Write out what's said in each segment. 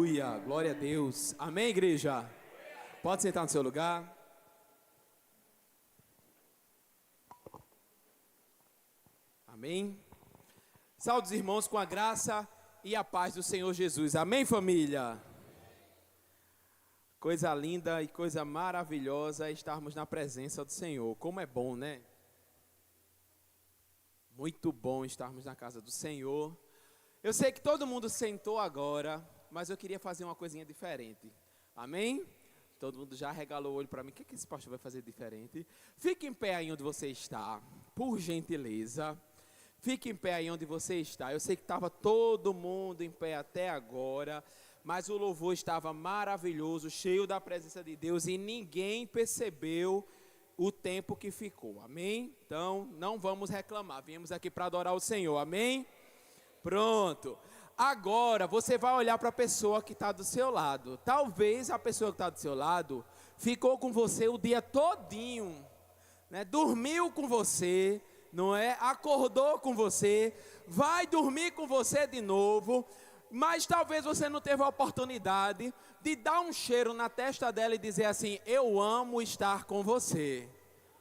Aleluia, glória a Deus. Amém, igreja? Pode sentar no seu lugar. Amém. Saúde os irmãos com a graça e a paz do Senhor Jesus. Amém, família? Coisa linda e coisa maravilhosa é estarmos na presença do Senhor. Como é bom, né? Muito bom estarmos na casa do Senhor. Eu sei que todo mundo sentou agora, mas eu queria fazer uma coisinha diferente. Amém? Todo mundo já regalou o olho para mim. O que esse pastor vai fazer diferente? Fique em pé aí onde você está, por gentileza. Fique em pé aí onde você está. Eu sei que estava todo mundo em pé até agora, mas o louvor estava maravilhoso, cheio da presença de Deus e ninguém percebeu o tempo que ficou. Amém? Então, não vamos reclamar. Viemos aqui para adorar o Senhor. Amém? Pronto. Agora você vai olhar para a pessoa que está do seu lado. Talvez a pessoa que está do seu lado ficou com você o dia todinho, né? Dormiu com você, não é? Acordou com você, vai dormir com você de novo, mas talvez você não teve a oportunidade de dar um cheiro na testa dela e dizer assim: eu amo estar com você.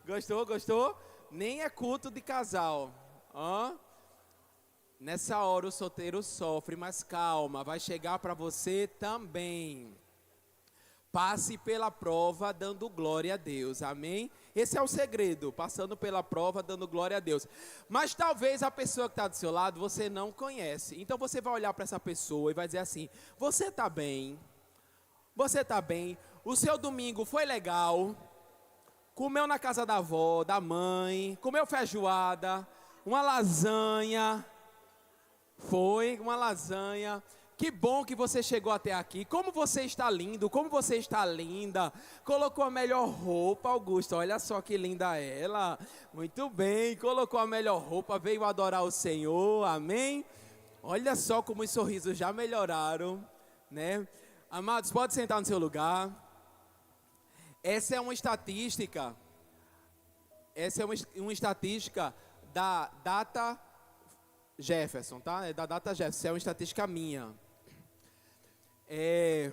Gostou? Gostou? Nem é culto de casal. Nessa hora o solteiro sofre, mas calma, vai chegar para você também. Passe pela prova dando glória a Deus, amém? Esse é o segredo, passando pela prova dando glória a Deus. Mas talvez a pessoa que está do seu lado você não conhece. Então você vai olhar para essa pessoa e vai dizer assim: você está bem? Você está bem? O seu domingo foi legal? Comeu na casa da avó, da mãe? Comeu feijoada? Uma lasanha? Foi uma lasanha. Que bom que você chegou até aqui. Como você está lindo, como você está linda. Colocou a melhor roupa, Augusto. Olha só que linda ela. Muito bem, colocou a melhor roupa, veio adorar o Senhor. Amém? Olha só como os sorrisos já melhoraram, né? Amados, pode sentar no seu lugar. Essa é uma estatística. Essa é uma estatística da Data Jefferson, tá? É da Data Jefferson, é uma estatística minha. É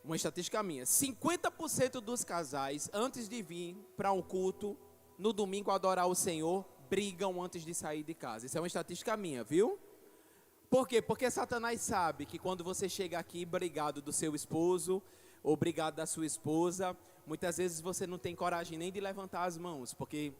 uma estatística minha. 50% dos casais, antes de vir para um culto, no domingo adorar o Senhor, brigam antes de sair de casa. Isso é uma estatística minha, viu? Por quê? Porque Satanás sabe que quando você chega aqui brigado do seu esposo, ou brigado da sua esposa, muitas vezes você não tem coragem nem de levantar as mãos, porque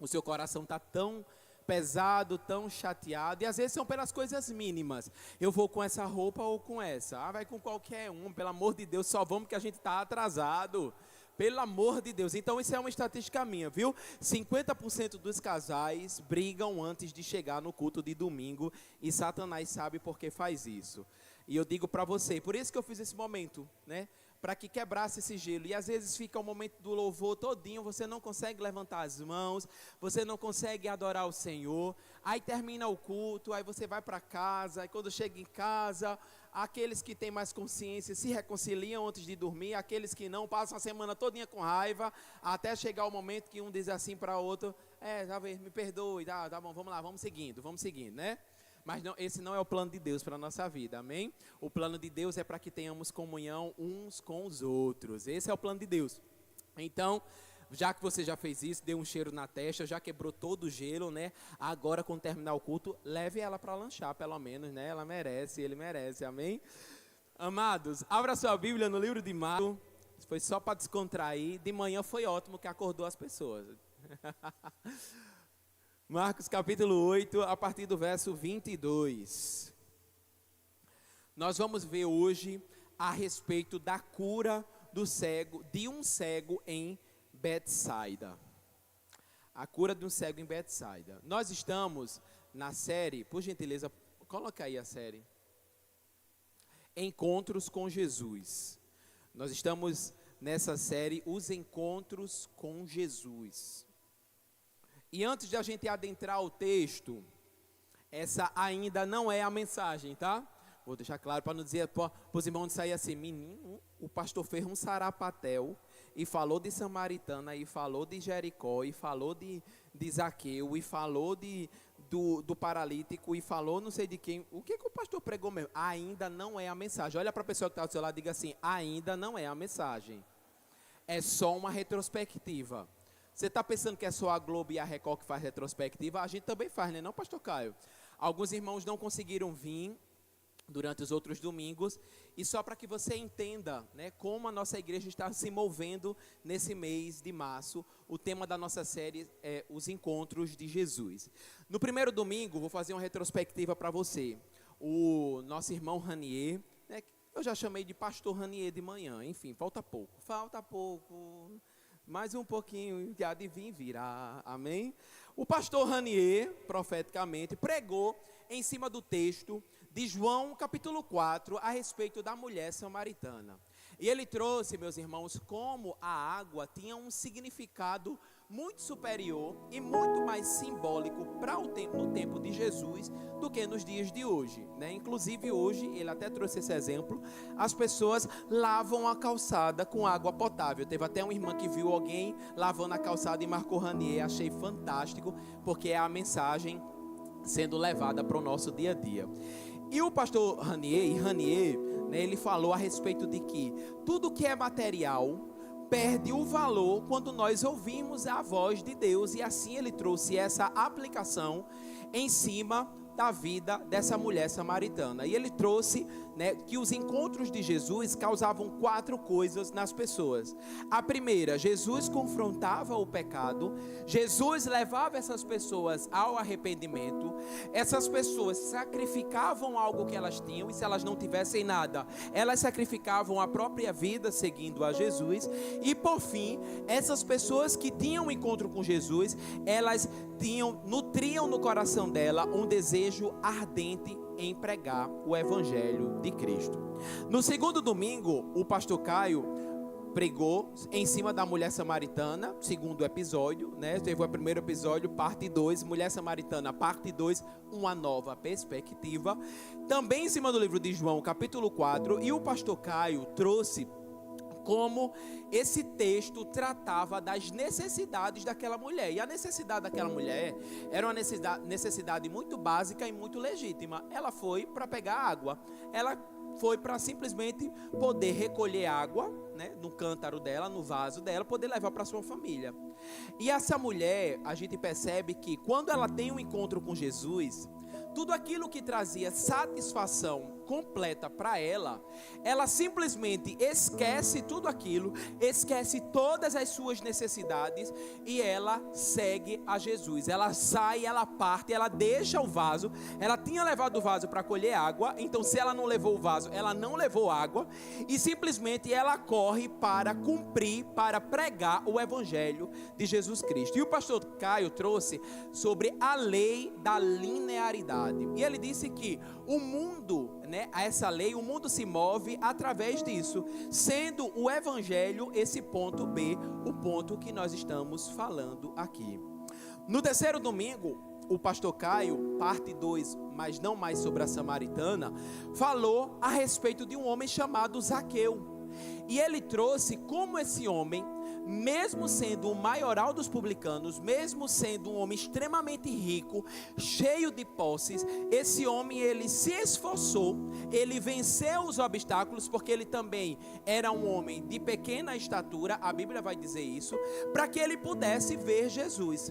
o seu coração está tão pesado, tão chateado, e às vezes são pelas coisas mínimas. Eu vou com essa roupa ou com essa? Vai com qualquer um, pelo amor de Deus, só vamos que a gente está atrasado. Pelo amor de Deus. Então isso é uma estatística minha, viu? 50% dos casais brigam antes de chegar no culto de domingo, e Satanás sabe por que faz isso. E eu digo para você, por isso que eu fiz esse momento, né? Para que quebrasse esse gelo. E às vezes fica o momento do louvor todinho, você não consegue levantar as mãos, você não consegue adorar o Senhor. Aí termina o culto, aí você vai para casa, aí quando chega em casa, aqueles que têm mais consciência se reconciliam antes de dormir, aqueles que não passam a semana todinha com raiva, até chegar o momento que um diz assim para o outro: me perdoe, tá bom, vamos lá, vamos seguindo, né? Mas não, esse não é o plano de Deus para a nossa vida, amém? O plano de Deus é para que tenhamos comunhão uns com os outros. Esse é o plano de Deus. Então, já que você já fez isso, deu um cheiro na testa, já quebrou todo o gelo, né? Agora, quando terminar o culto, leve ela para lanchar, pelo menos, né? Ela merece, ele merece, amém? Amados, abra sua Bíblia no livro de Marcos. Foi só para descontrair. De manhã foi ótimo que acordou as pessoas. Marcos capítulo 8, a partir do verso 22. Nós vamos ver hoje a respeito da cura do cego, de um cego em Betsaida. A cura de um cego em Betsaida. Nós estamos na série, por gentileza, coloca aí a série. Encontros com Jesus. Nós estamos nessa série, os encontros com Jesus. E antes de a gente adentrar o texto, essa ainda não é a mensagem, tá? Vou deixar claro para não dizer para os irmãos sair assim: menino, o pastor fez um sarapatel e falou de Samaritana, e falou de Jericó, e falou de Zaqueu, e falou do paralítico e falou, não sei de quem, o que o pastor pregou mesmo? Ainda não é a mensagem. Olha para a pessoa que está do seu lado e diga assim, ainda não é a mensagem. É só uma retrospectiva. Você está pensando que é só a Globo e a Record que faz retrospectiva? A gente também faz, né? Não, pastor Caio? Alguns irmãos não conseguiram vir durante os outros domingos, e só para que você entenda, né, como a nossa igreja está se movendo nesse mês de março, o tema da nossa série é os encontros de Jesus. No primeiro domingo, vou fazer uma retrospectiva para você. O nosso irmão Ranier, né, eu já chamei de pastor Ranier de manhã, enfim, falta pouco, mais um pouquinho, já de vir virá, amém? O pastor Ranier, profeticamente, pregou em cima do texto de João capítulo 4, a respeito da mulher samaritana. E ele trouxe, meus irmãos, como a água tinha um significado muito superior e muito mais simbólico no tempo de Jesus do que nos dias de hoje, né? Inclusive hoje, ele até trouxe esse exemplo, as pessoas lavam a calçada com água potável. Teve até uma irmã que viu alguém lavando a calçada e marcou Ranier, achei fantástico, porque é a mensagem sendo levada para o nosso dia a dia. E o pastor Ranier, né, ele falou a respeito de que tudo que é material perde o valor quando nós ouvimos a voz de Deus, e assim ele trouxe essa aplicação em cima da vida dessa mulher samaritana. E ele trouxe, né, que os encontros de Jesus causavam 4 coisas nas pessoas. A primeira, Jesus confrontava o pecado, Jesus levava essas pessoas ao arrependimento, essas pessoas sacrificavam algo que elas tinham, e se elas não tivessem nada, elas sacrificavam a própria vida seguindo a Jesus. E por fim, essas pessoas que tinham um encontro com Jesus, elas nutriam no coração dela um desejo ardente em pregar o evangelho de Cristo. No segundo domingo, o pastor Caio pregou em cima da mulher samaritana, segundo episódio, né? Teve o primeiro episódio, parte 2, mulher samaritana, parte 2, uma nova perspectiva. Também em cima do livro de João, capítulo 4, e o pastor Caio trouxe como esse texto tratava das necessidades daquela mulher. E a necessidade daquela mulher era uma necessidade muito básica e muito legítima. Ela foi para pegar água. Ela foi para simplesmente poder recolher água, né, no cântaro dela, no vaso dela, poder levar para sua família. E essa mulher, a gente percebe que quando ela tem um encontro com Jesus, tudo aquilo que trazia satisfação completa para ela, ela simplesmente esquece tudo aquilo, esquece todas as suas necessidades e ela segue a Jesus. Ela sai, ela parte, ela deixa o vaso. Ela tinha levado o vaso para colher água, então se ela não levou o vaso, ela não levou água, e simplesmente ela corre para cumprir, para pregar o evangelho de Jesus Cristo. E o pastor Caio trouxe sobre a lei da linearidade, e ele disse que o mundo, né, essa lei, o mundo se move através disso, sendo o evangelho esse ponto B, o ponto que nós estamos falando aqui. No terceiro domingo, o pastor Caio, parte 2, mas não mais sobre a samaritana, falou a respeito de um homem chamado Zaqueu. E ele trouxe como esse homem, mesmo sendo o maioral dos publicanos, mesmo sendo um homem extremamente rico, cheio de posses, esse homem, ele se esforçou, ele venceu os obstáculos, porque ele também era um homem de pequena estatura, a Bíblia vai dizer isso, para que ele pudesse ver Jesus.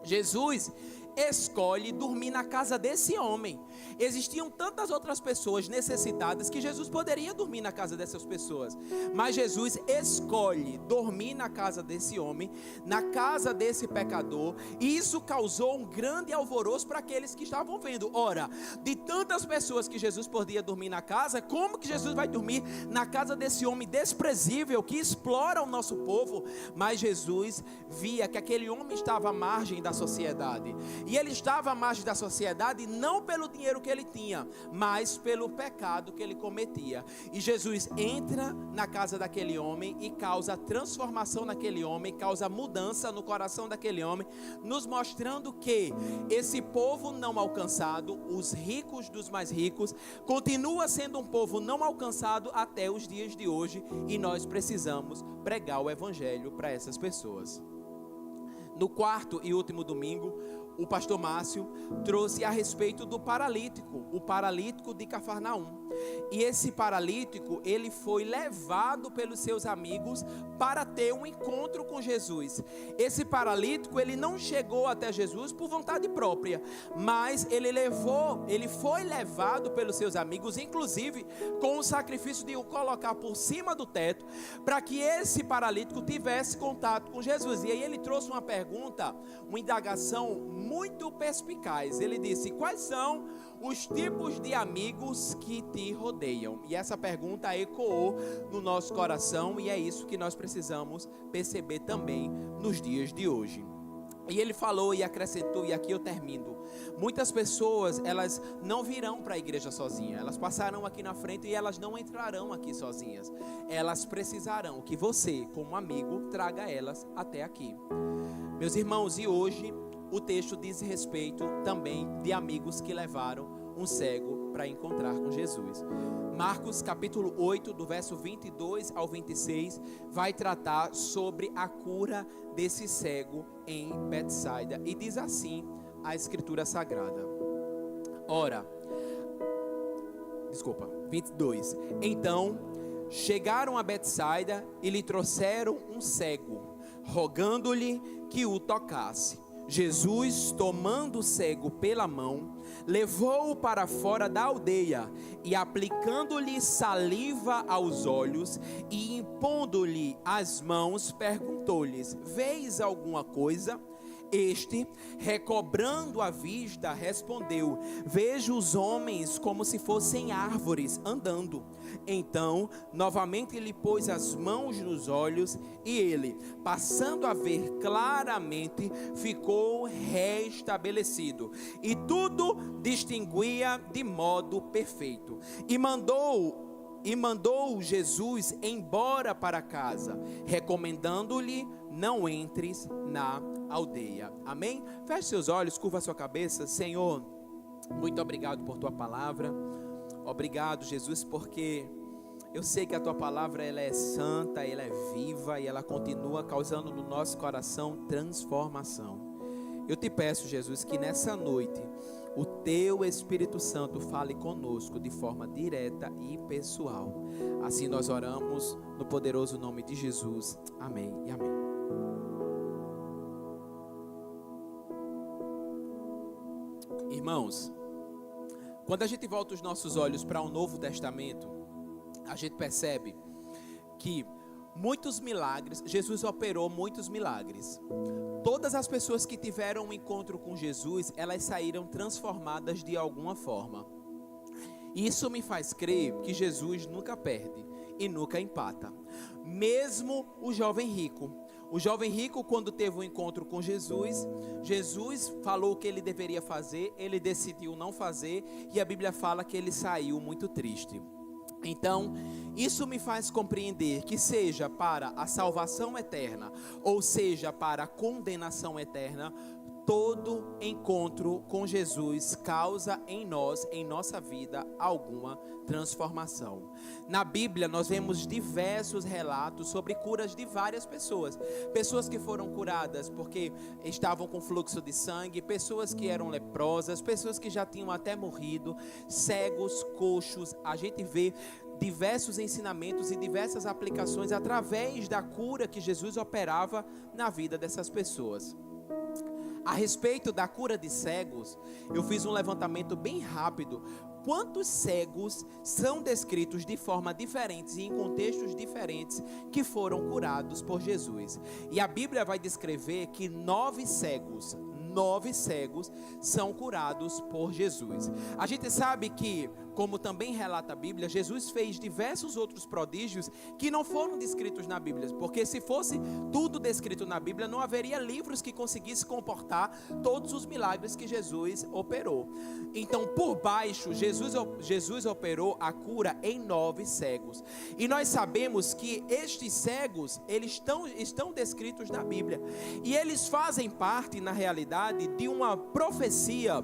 Jesus escolhe dormir na casa desse homem. Existiam tantas outras pessoas necessitadas que Jesus poderia dormir na casa dessas pessoas, mas Jesus escolhe dormir na casa desse homem, na casa desse pecador, e isso causou um grande alvoroço para aqueles que estavam vendo. Ora, de tantas pessoas que Jesus podia dormir na casa, como que Jesus vai dormir na casa desse homem desprezível que explora o nosso povo? Mas Jesus via que aquele homem estava à margem da sociedade. E ele estava à margem da sociedade não pelo dinheiro que ele tinha, mas pelo pecado que ele cometia. E Jesus entra na casa daquele homem e causa transformação naquele homem, causa mudança no coração daquele homem, nos mostrando que esse povo não alcançado, os ricos dos mais ricos, continua sendo um povo não alcançado até os dias de hoje, e nós precisamos pregar o evangelho para essas pessoas. No quarto e último domingo, o pastor Márcio trouxe a respeito do paralítico, o paralítico de Cafarnaum. E esse paralítico, ele foi levado pelos seus amigos para ter um encontro com Jesus. Esse paralítico, ele não chegou até Jesus por vontade própria, mas ele foi levado pelos seus amigos, inclusive com o sacrifício de o colocar por cima do teto, para que esse paralítico tivesse contato com Jesus. E aí ele trouxe uma pergunta, uma indagação muito perspicaz. Ele disse: quais são os tipos de amigos que te rodeiam? E essa pergunta ecoou no nosso coração, e é isso que nós precisamos perceber também nos dias de hoje. E ele falou e acrescentou, e aqui eu termino: muitas pessoas, elas não virão para a igreja sozinhas, elas passarão aqui na frente e elas não entrarão aqui sozinhas. Elas precisarão que você, como amigo, traga elas até aqui. Meus irmãos, e hoje o texto diz respeito também de amigos que levaram um cego para encontrar com Jesus. Marcos capítulo 8, do verso 22 ao 26, vai tratar sobre a cura desse cego em Betsaida. E diz assim a Escritura Sagrada. 22. Então chegaram a Betsaida e lhe trouxeram um cego, rogando-lhe que o tocasse. Jesus, tomando o cego pela mão, levou-o para fora da aldeia e, aplicando-lhe saliva aos olhos e impondo-lhe as mãos, perguntou-lhes: vês alguma coisa? Este, recobrando a vista, respondeu: vejo os homens como se fossem árvores andando. Então, novamente lhe pôs as mãos nos olhos, e ele, passando a ver claramente, ficou restabelecido, e tudo distinguia de modo perfeito. E mandou Jesus embora para casa, recomendando-lhe: não entres na aldeia. Amém? Feche seus olhos, curva sua cabeça. Senhor, muito obrigado por tua palavra. Obrigado, Jesus, porque eu sei que a tua palavra, ela é santa, ela é viva e ela continua causando no nosso coração transformação. Eu te peço, Jesus, que nessa noite o teu Espírito Santo fale conosco de forma direta e pessoal. Assim nós oramos no poderoso nome de Jesus. Amém e amém. Irmãos, quando a gente volta os nossos olhos para o Novo Testamento, a gente percebe que muitos milagres, Jesus operou muitos milagres. Todas as pessoas que tiveram um encontro com Jesus, elas saíram transformadas de alguma forma. Isso me faz crer que Jesus nunca perde e nunca empata. Mesmo o jovem rico. O jovem rico, quando teve um encontro com Jesus, Jesus falou o que ele deveria fazer, ele decidiu não fazer, e a Bíblia fala que ele saiu muito triste. Então, isso me faz compreender que seja para a salvação eterna, ou seja para a condenação eterna, todo encontro com Jesus causa em nós, em nossa vida, alguma transformação. Na Bíblia nós vemos diversos relatos sobre curas de várias pessoas. Pessoas que foram curadas porque estavam com fluxo de sangue, pessoas que eram leprosas, pessoas que já tinham até morrido, cegos, coxos. A gente vê diversos ensinamentos e diversas aplicações através da cura que Jesus operava na vida dessas pessoas. A respeito da cura de cegos, eu fiz um levantamento bem rápido. Quantos cegos são descritos de forma diferentes e em contextos diferentes que foram curados por Jesus? E a Bíblia vai descrever que 9 cegos são curados por Jesus. A gente sabe que, como também relata a Bíblia, Jesus fez diversos outros prodígios que não foram descritos na Bíblia, porque se fosse tudo descrito na Bíblia, não haveria livros que conseguissem comportar todos os milagres que Jesus operou. Então, por baixo, Jesus operou a cura em 9 cegos. E nós sabemos que estes cegos, eles estão descritos na Bíblia. E eles fazem parte, na realidade, de uma profecia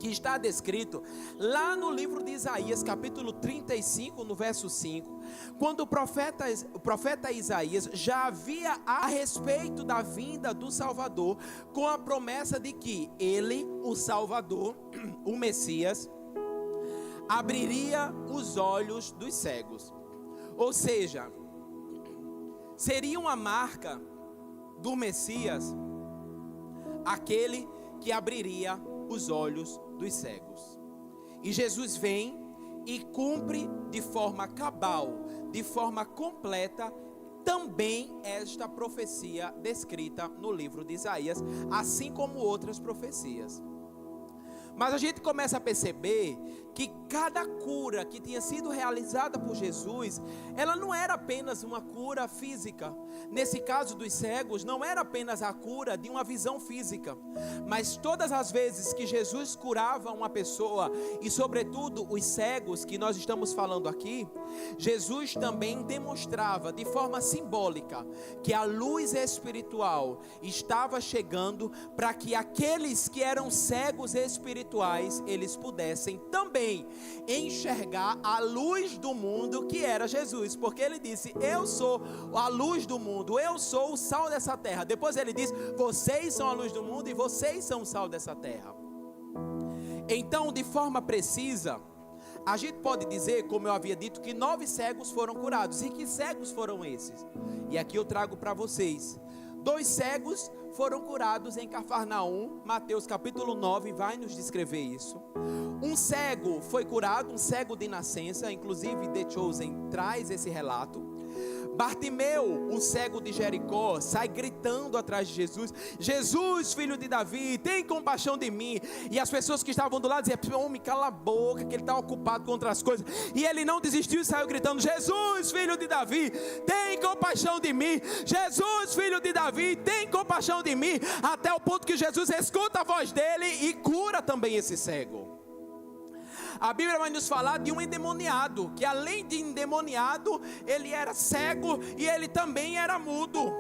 que está descrito lá no livro de Isaías, capítulo 35, no verso 5, quando o profeta Isaías já havia a respeito da vinda do Salvador, com a promessa de que ele, o Salvador, o Messias, abriria os olhos dos cegos. Ou seja, seria uma marca do Messias, aquele que abriria os olhos dos cegos. E Jesus vem e cumpre de forma cabal, de forma completa, também esta profecia descrita no livro de Isaías, assim como outras profecias. Mas a gente começa a perceber que cada cura que tinha sido realizada por Jesus, ela não era apenas uma cura física. Nesse caso dos cegos, não era apenas a cura de uma visão física, mas todas as vezes que Jesus curava uma pessoa, e sobretudo os cegos que nós estamos falando aqui, Jesus também demonstrava de forma simbólica que a luz espiritual estava chegando para que aqueles que eram cegos espirituais, eles pudessem também enxergar a luz do mundo, que era Jesus, porque ele disse: eu sou a luz do mundo, eu sou o sal dessa terra. Depois ele diz: vocês são a luz do mundo e vocês são o sal dessa terra. Então, de forma precisa, a gente pode dizer, como eu havia dito, que 9 cegos foram curados. E que cegos foram esses? E aqui eu trago para vocês. 2 cegos foram curados em Cafarnaum. Mateus capítulo 9 vai nos descrever isso. Um cego foi curado, um cego de nascença. Inclusive The Chosen traz esse relato. Bartimeu, o cego de Jericó, sai gritando atrás de Jesus: Jesus, filho de Davi, tem compaixão de mim. E as pessoas que estavam do lado diziam: homem, cala a boca, que ele está ocupado com outras coisas. E ele não desistiu e saiu gritando: Jesus, filho de Davi, tem compaixão de mim. Jesus, filho de Davi, tem compaixão de mim. Até o ponto que Jesus escuta a voz dele e cura também esse cego. A Bíblia vai nos falar de um endemoniado, que além de endemoniado, ele era cego e ele também era mudo.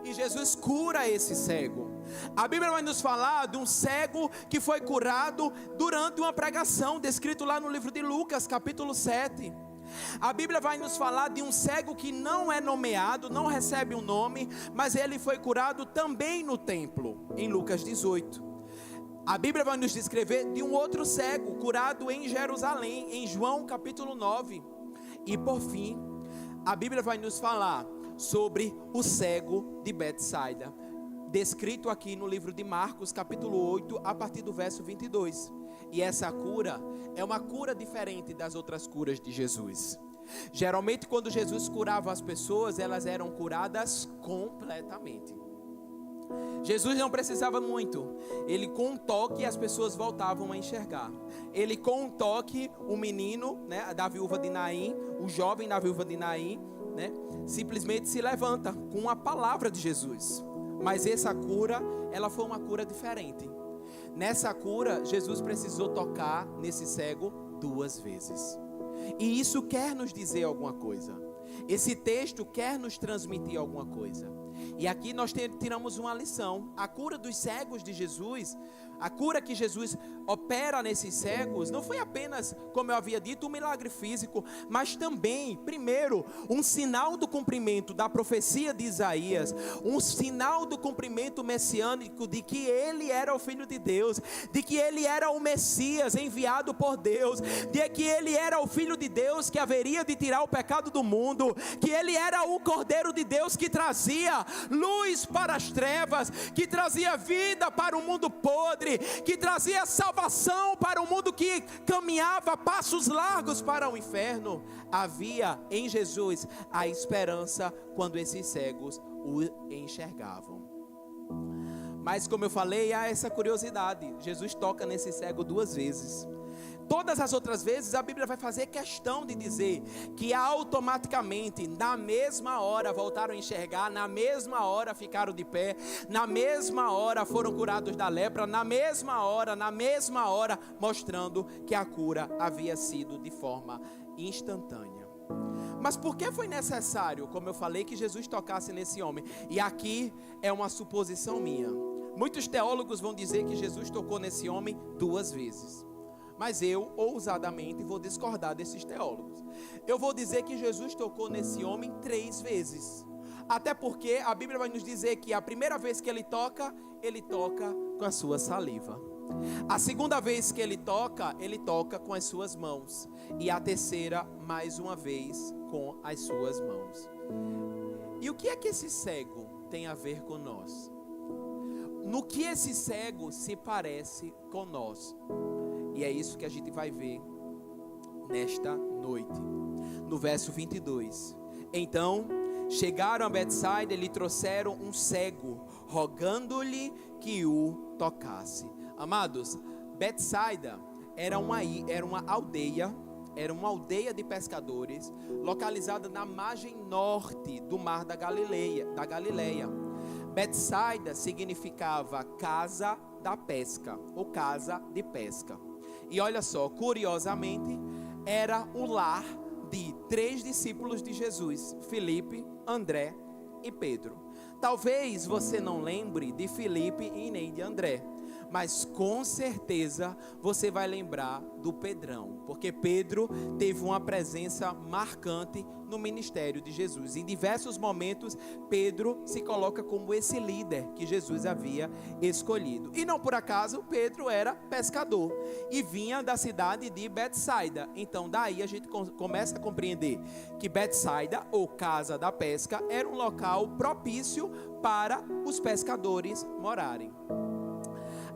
E Jesus cura esse cego. A Bíblia vai nos falar de um cego que foi curado durante uma pregação, descrito lá no livro de Lucas, capítulo 7. A Bíblia vai nos falar de um cego que não é nomeado, não recebe um nome, mas ele foi curado também no templo, em Lucas 18. A Bíblia vai nos descrever de um outro cego, curado em Jerusalém, em João capítulo 9. E por fim, a Bíblia vai nos falar sobre o cego de Betsaida, descrito aqui no livro de Marcos capítulo 8, a partir do verso 22. E essa cura é uma cura diferente das outras curas de Jesus. Geralmente quando Jesus curava as pessoas, elas eram curadas completamente. Jesus não precisava muito. Ele com um toque as pessoas voltavam a enxergar. Ele com um toque, o menino, né, da viúva de Naim, o jovem da viúva de Naim, né, simplesmente se levanta com a palavra de Jesus. Mas essa cura, ela foi uma cura diferente. Nessa cura, Jesus precisou tocar nesse cego 2 vezes. E isso quer nos dizer alguma coisa. Esse texto quer nos transmitir alguma coisa. E aqui nós tiramos uma lição. A cura dos cegos de Jesus, a cura que Jesus opera nesses cegos, não foi apenas, como eu havia dito, um milagre físico, mas também, primeiro, um sinal do cumprimento da profecia de Isaías, um sinal do cumprimento messiânico de que ele era o Filho de Deus, de que ele era o Messias enviado por Deus, de que ele era o Filho de Deus que haveria de tirar o pecado do mundo, que ele era o Cordeiro de Deus que trazia luz para as trevas, que trazia vida para o mundo podre, que trazia salvação para o mundo que caminhava passos largos para o inferno. Havia em Jesus a esperança quando esses cegos o enxergavam. Mas como eu falei, há essa curiosidade. Jesus toca nesse cego 2 vezes. Todas as outras vezes a Bíblia vai fazer questão de dizer que automaticamente, na mesma hora voltaram a enxergar, na mesma hora ficaram de pé, na mesma hora foram curados da lepra, na mesma hora, mostrando que a cura havia sido de forma instantânea. Mas por que foi necessário, como eu falei, que Jesus tocasse nesse homem? E aqui é uma suposição minha. Muitos teólogos vão dizer que Jesus tocou nesse homem 2 vezes. Mas eu, ousadamente, vou discordar desses teólogos. Eu vou dizer que Jesus tocou nesse homem 3 vezes. Até porque a Bíblia vai nos dizer que a primeira vez que ele toca com a sua saliva. A segunda vez que ele toca com as suas mãos. E a terceira, mais uma vez, com as suas mãos. E o que é que esse cego tem a ver com nós? No que esse cego se parece com nós? E é isso que a gente vai ver nesta noite. No verso 22. Então, chegaram a Betsaida e lhe trouxeram um cego, rogando-lhe que o tocasse. Amados, Betsaida era uma aldeia de pescadores, localizada na margem norte do mar da Galileia. Betsaida significava casa da pesca, ou casa de pesca. E olha só, curiosamente, era o lar de 3 discípulos de Jesus: Filipe, André e Pedro. Talvez você não lembre de Filipe e nem de André, mas com certeza você vai lembrar do Pedrão, porque Pedro teve uma presença marcante no ministério de Jesus. Em diversos momentos, Pedro se coloca como esse líder que Jesus havia escolhido. E não por acaso, Pedro era pescador e vinha da cidade de Betsaida. Então daí a gente começa a compreender que Betsaida, ou casa da pesca, era um local propício para os pescadores morarem.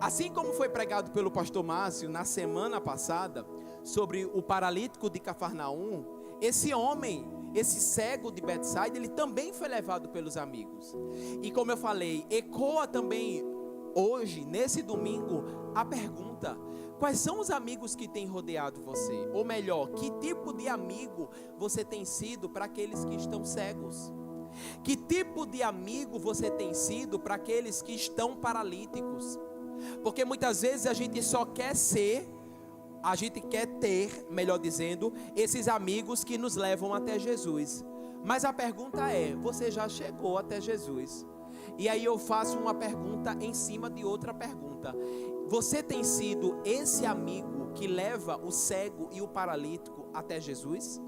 Assim como foi pregado pelo pastor Márcio na semana passada sobre o paralítico de Cafarnaum, esse homem, esse cego de Betsaida, ele também foi levado pelos amigos. E como eu falei, ecoa também hoje, nesse domingo, a pergunta: quais são os amigos que têm rodeado você? Ou melhor, que tipo de amigo você tem sido para aqueles que estão cegos? Que tipo de amigo você tem sido para aqueles que estão paralíticos? Porque muitas vezes a gente só quer ter, melhor dizendo, esses amigos que nos levam até Jesus. Mas a pergunta é: você já chegou até Jesus? E aí eu faço uma pergunta em cima de outra pergunta: você tem sido esse amigo que leva o cego e o paralítico até Jesus?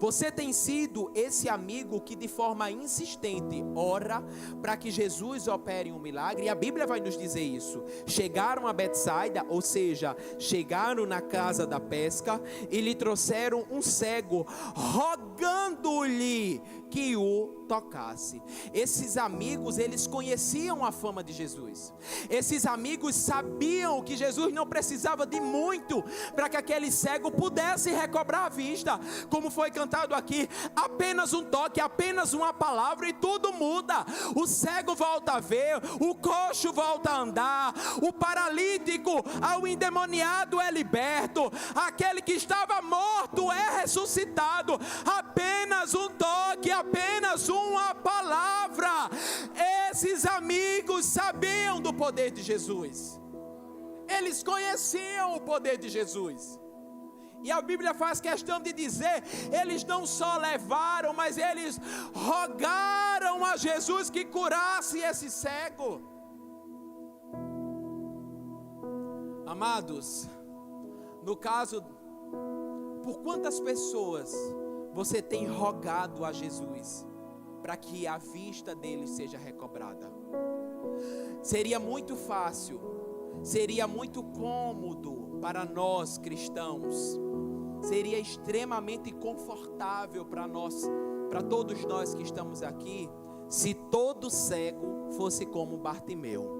Você tem sido esse amigo que de forma insistente ora para que Jesus opere um milagre? E a Bíblia vai nos dizer isso. Chegaram a Betsaida, ou seja, chegaram na casa da pesca e lhe trouxeram um cego, rogando-lhe que o tocasse. Esses amigos, eles conheciam a fama de Jesus. Esses amigos sabiam que Jesus não precisava de muito para que aquele cego pudesse recobrar a vista. Como foi cantado aqui, apenas um toque, apenas uma palavra e tudo muda. O cego volta a ver, o coxo volta a andar, o paralítico, o endemoniado é liberto, aquele que estava morto é ressuscitado. Apenas um toque, apenas uma palavra. Esses amigos sabiam do poder de Jesus. Eles conheciam o poder de Jesus. E a Bíblia faz questão de dizer, eles não só levaram, mas eles rogaram a Jesus que curasse esse cego. Amados, no caso, por quantas pessoas você tem rogado a Jesus para que a vista deles seja recobrada? Seria muito fácil, seria muito cômodo para nós cristãos, seria extremamente confortável para nós, para todos nós que estamos aqui, se todo cego fosse como Bartimeu.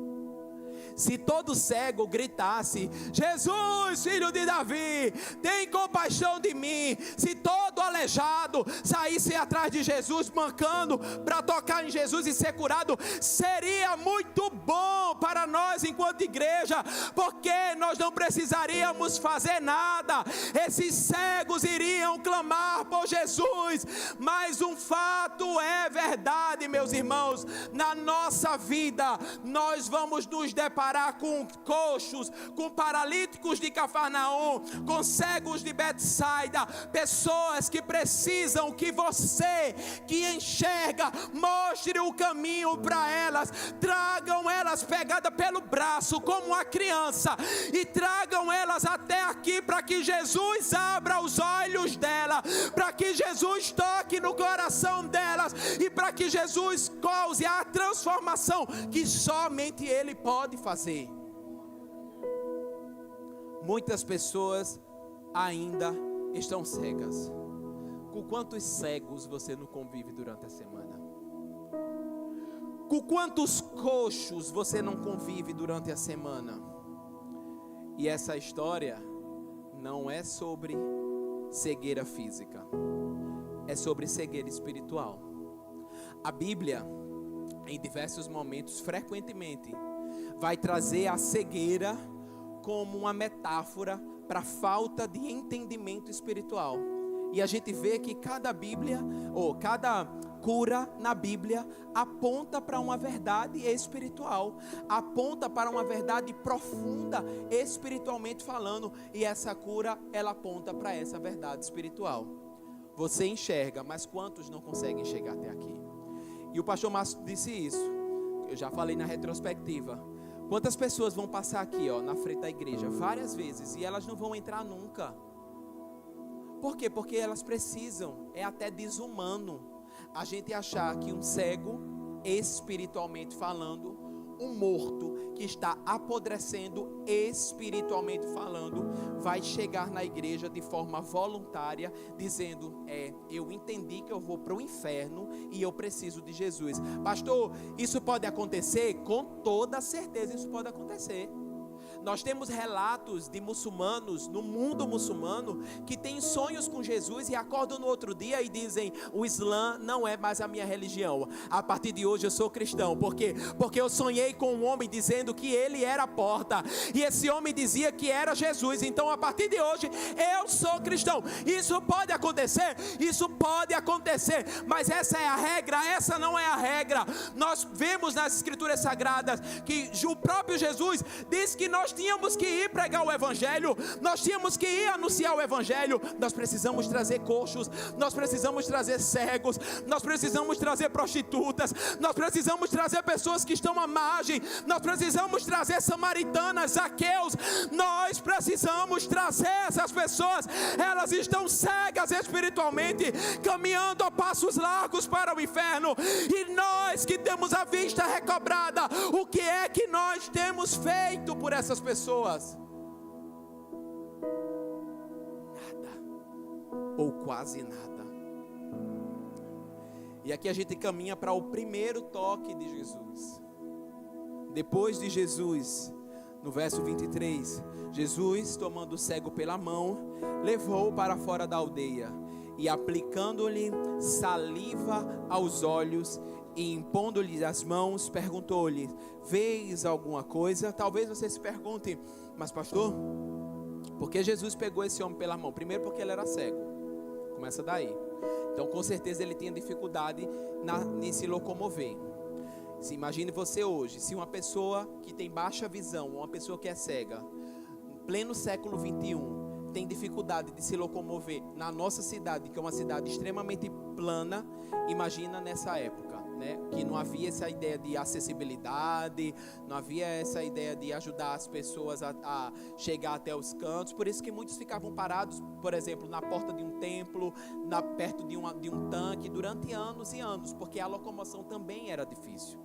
Se todo cego gritasse: Jesus, filho de Davi, tem compaixão de mim. Se todo aleijado saísse atrás de Jesus, mancando para tocar em Jesus e ser curado, seria muito bom para nós enquanto igreja, porque nós não precisaríamos fazer nada. Esses cegos iriam clamar por Jesus. Mas um fato é verdade, meus irmãos: na nossa vida nós vamos nos deparar deparar com coxos, com paralíticos de Cafarnaum, com cegos de Betsaida, pessoas que precisam que você, que enxerga, mostre o caminho para elas, tragam elas pegadas pelo braço como uma criança e tragam elas até aqui para que Jesus abra os olhos dela, para que Jesus toque no coração delas e para que Jesus cause a transformação que somente Ele pode fazer. Muitas pessoas ainda estão cegas. Com quantos cegos você não convive durante a semana? Com quantos coxos você não convive durante a semana? E essa história não é sobre cegueira física, é sobre cegueira espiritual. A Bíblia, em diversos momentos, frequentemente, vai trazer a cegueira como uma metáfora para a falta de entendimento espiritual. E a gente vê que cada cura na Bíblia aponta para uma verdade espiritual, aponta para uma verdade profunda espiritualmente falando, e essa cura ela aponta para essa verdade espiritual. Você enxerga, mas quantos não conseguem chegar até aqui? E o pastor Márcio disse isso, eu já falei na retrospectiva. Quantas pessoas vão passar aqui, na frente da igreja várias vezes e elas não vão entrar nunca? Por quê? Porque elas precisam, é até desumano a gente achar que um cego, espiritualmente falando, um morto que está apodrecendo espiritualmente falando, vai chegar na igreja de forma voluntária, dizendo, eu entendi que eu vou para o inferno e eu preciso de Jesus. Pastor, isso pode acontecer? Com toda certeza isso pode acontecer. Nós temos relatos de muçulmanos, no mundo muçulmano, que têm sonhos com Jesus e acordam no outro dia e dizem, o Islã não é mais a minha religião, a partir de hoje eu sou cristão. Por quê? Porque eu sonhei com um homem dizendo que ele era a porta, e esse homem dizia que era Jesus, então a partir de hoje eu sou cristão. Isso pode acontecer, mas essa é a regra, essa não é a regra. Nós vemos nas escrituras sagradas que o próprio Jesus disse que nós tínhamos que ir pregar o evangelho, nós tínhamos que ir anunciar o evangelho. Nós precisamos trazer coxos, nós precisamos trazer cegos, nós precisamos trazer prostitutas, nós precisamos trazer pessoas que estão à margem, nós precisamos trazer samaritanas, zaqueus, nós precisamos trazer essas pessoas. Elas estão cegas espiritualmente, caminhando a passos largos para o inferno, e nós que temos a vista recobrada, o que é que nós temos feito por essas pessoas? Nada, ou quase nada. E aqui a gente caminha para o primeiro toque de Jesus. Depois de Jesus, no verso 23, Jesus, tomando o cego pela mão, levou-o para fora da aldeia e, aplicando-lhe saliva aos olhos e impondo-lhe as mãos, perguntou-lhe, vês alguma coisa? Talvez você se pergunte, mas pastor, por que Jesus pegou esse homem pela mão? Primeiro porque ele era cego, começa daí. Então com certeza ele tinha dificuldade em se locomover. Se imagine você hoje, se uma pessoa que tem baixa visão, uma pessoa que é cega, em pleno século 21, tem dificuldade de se locomover na nossa cidade, que é uma cidade extremamente plana, imagina nessa época, né? Que não havia essa ideia de acessibilidade, não havia essa ideia de ajudar as pessoas a chegar até os cantos. Por isso que muitos ficavam parados, por exemplo, na porta de um templo, perto de um tanque, durante anos e anos, porque a locomoção também era difícil.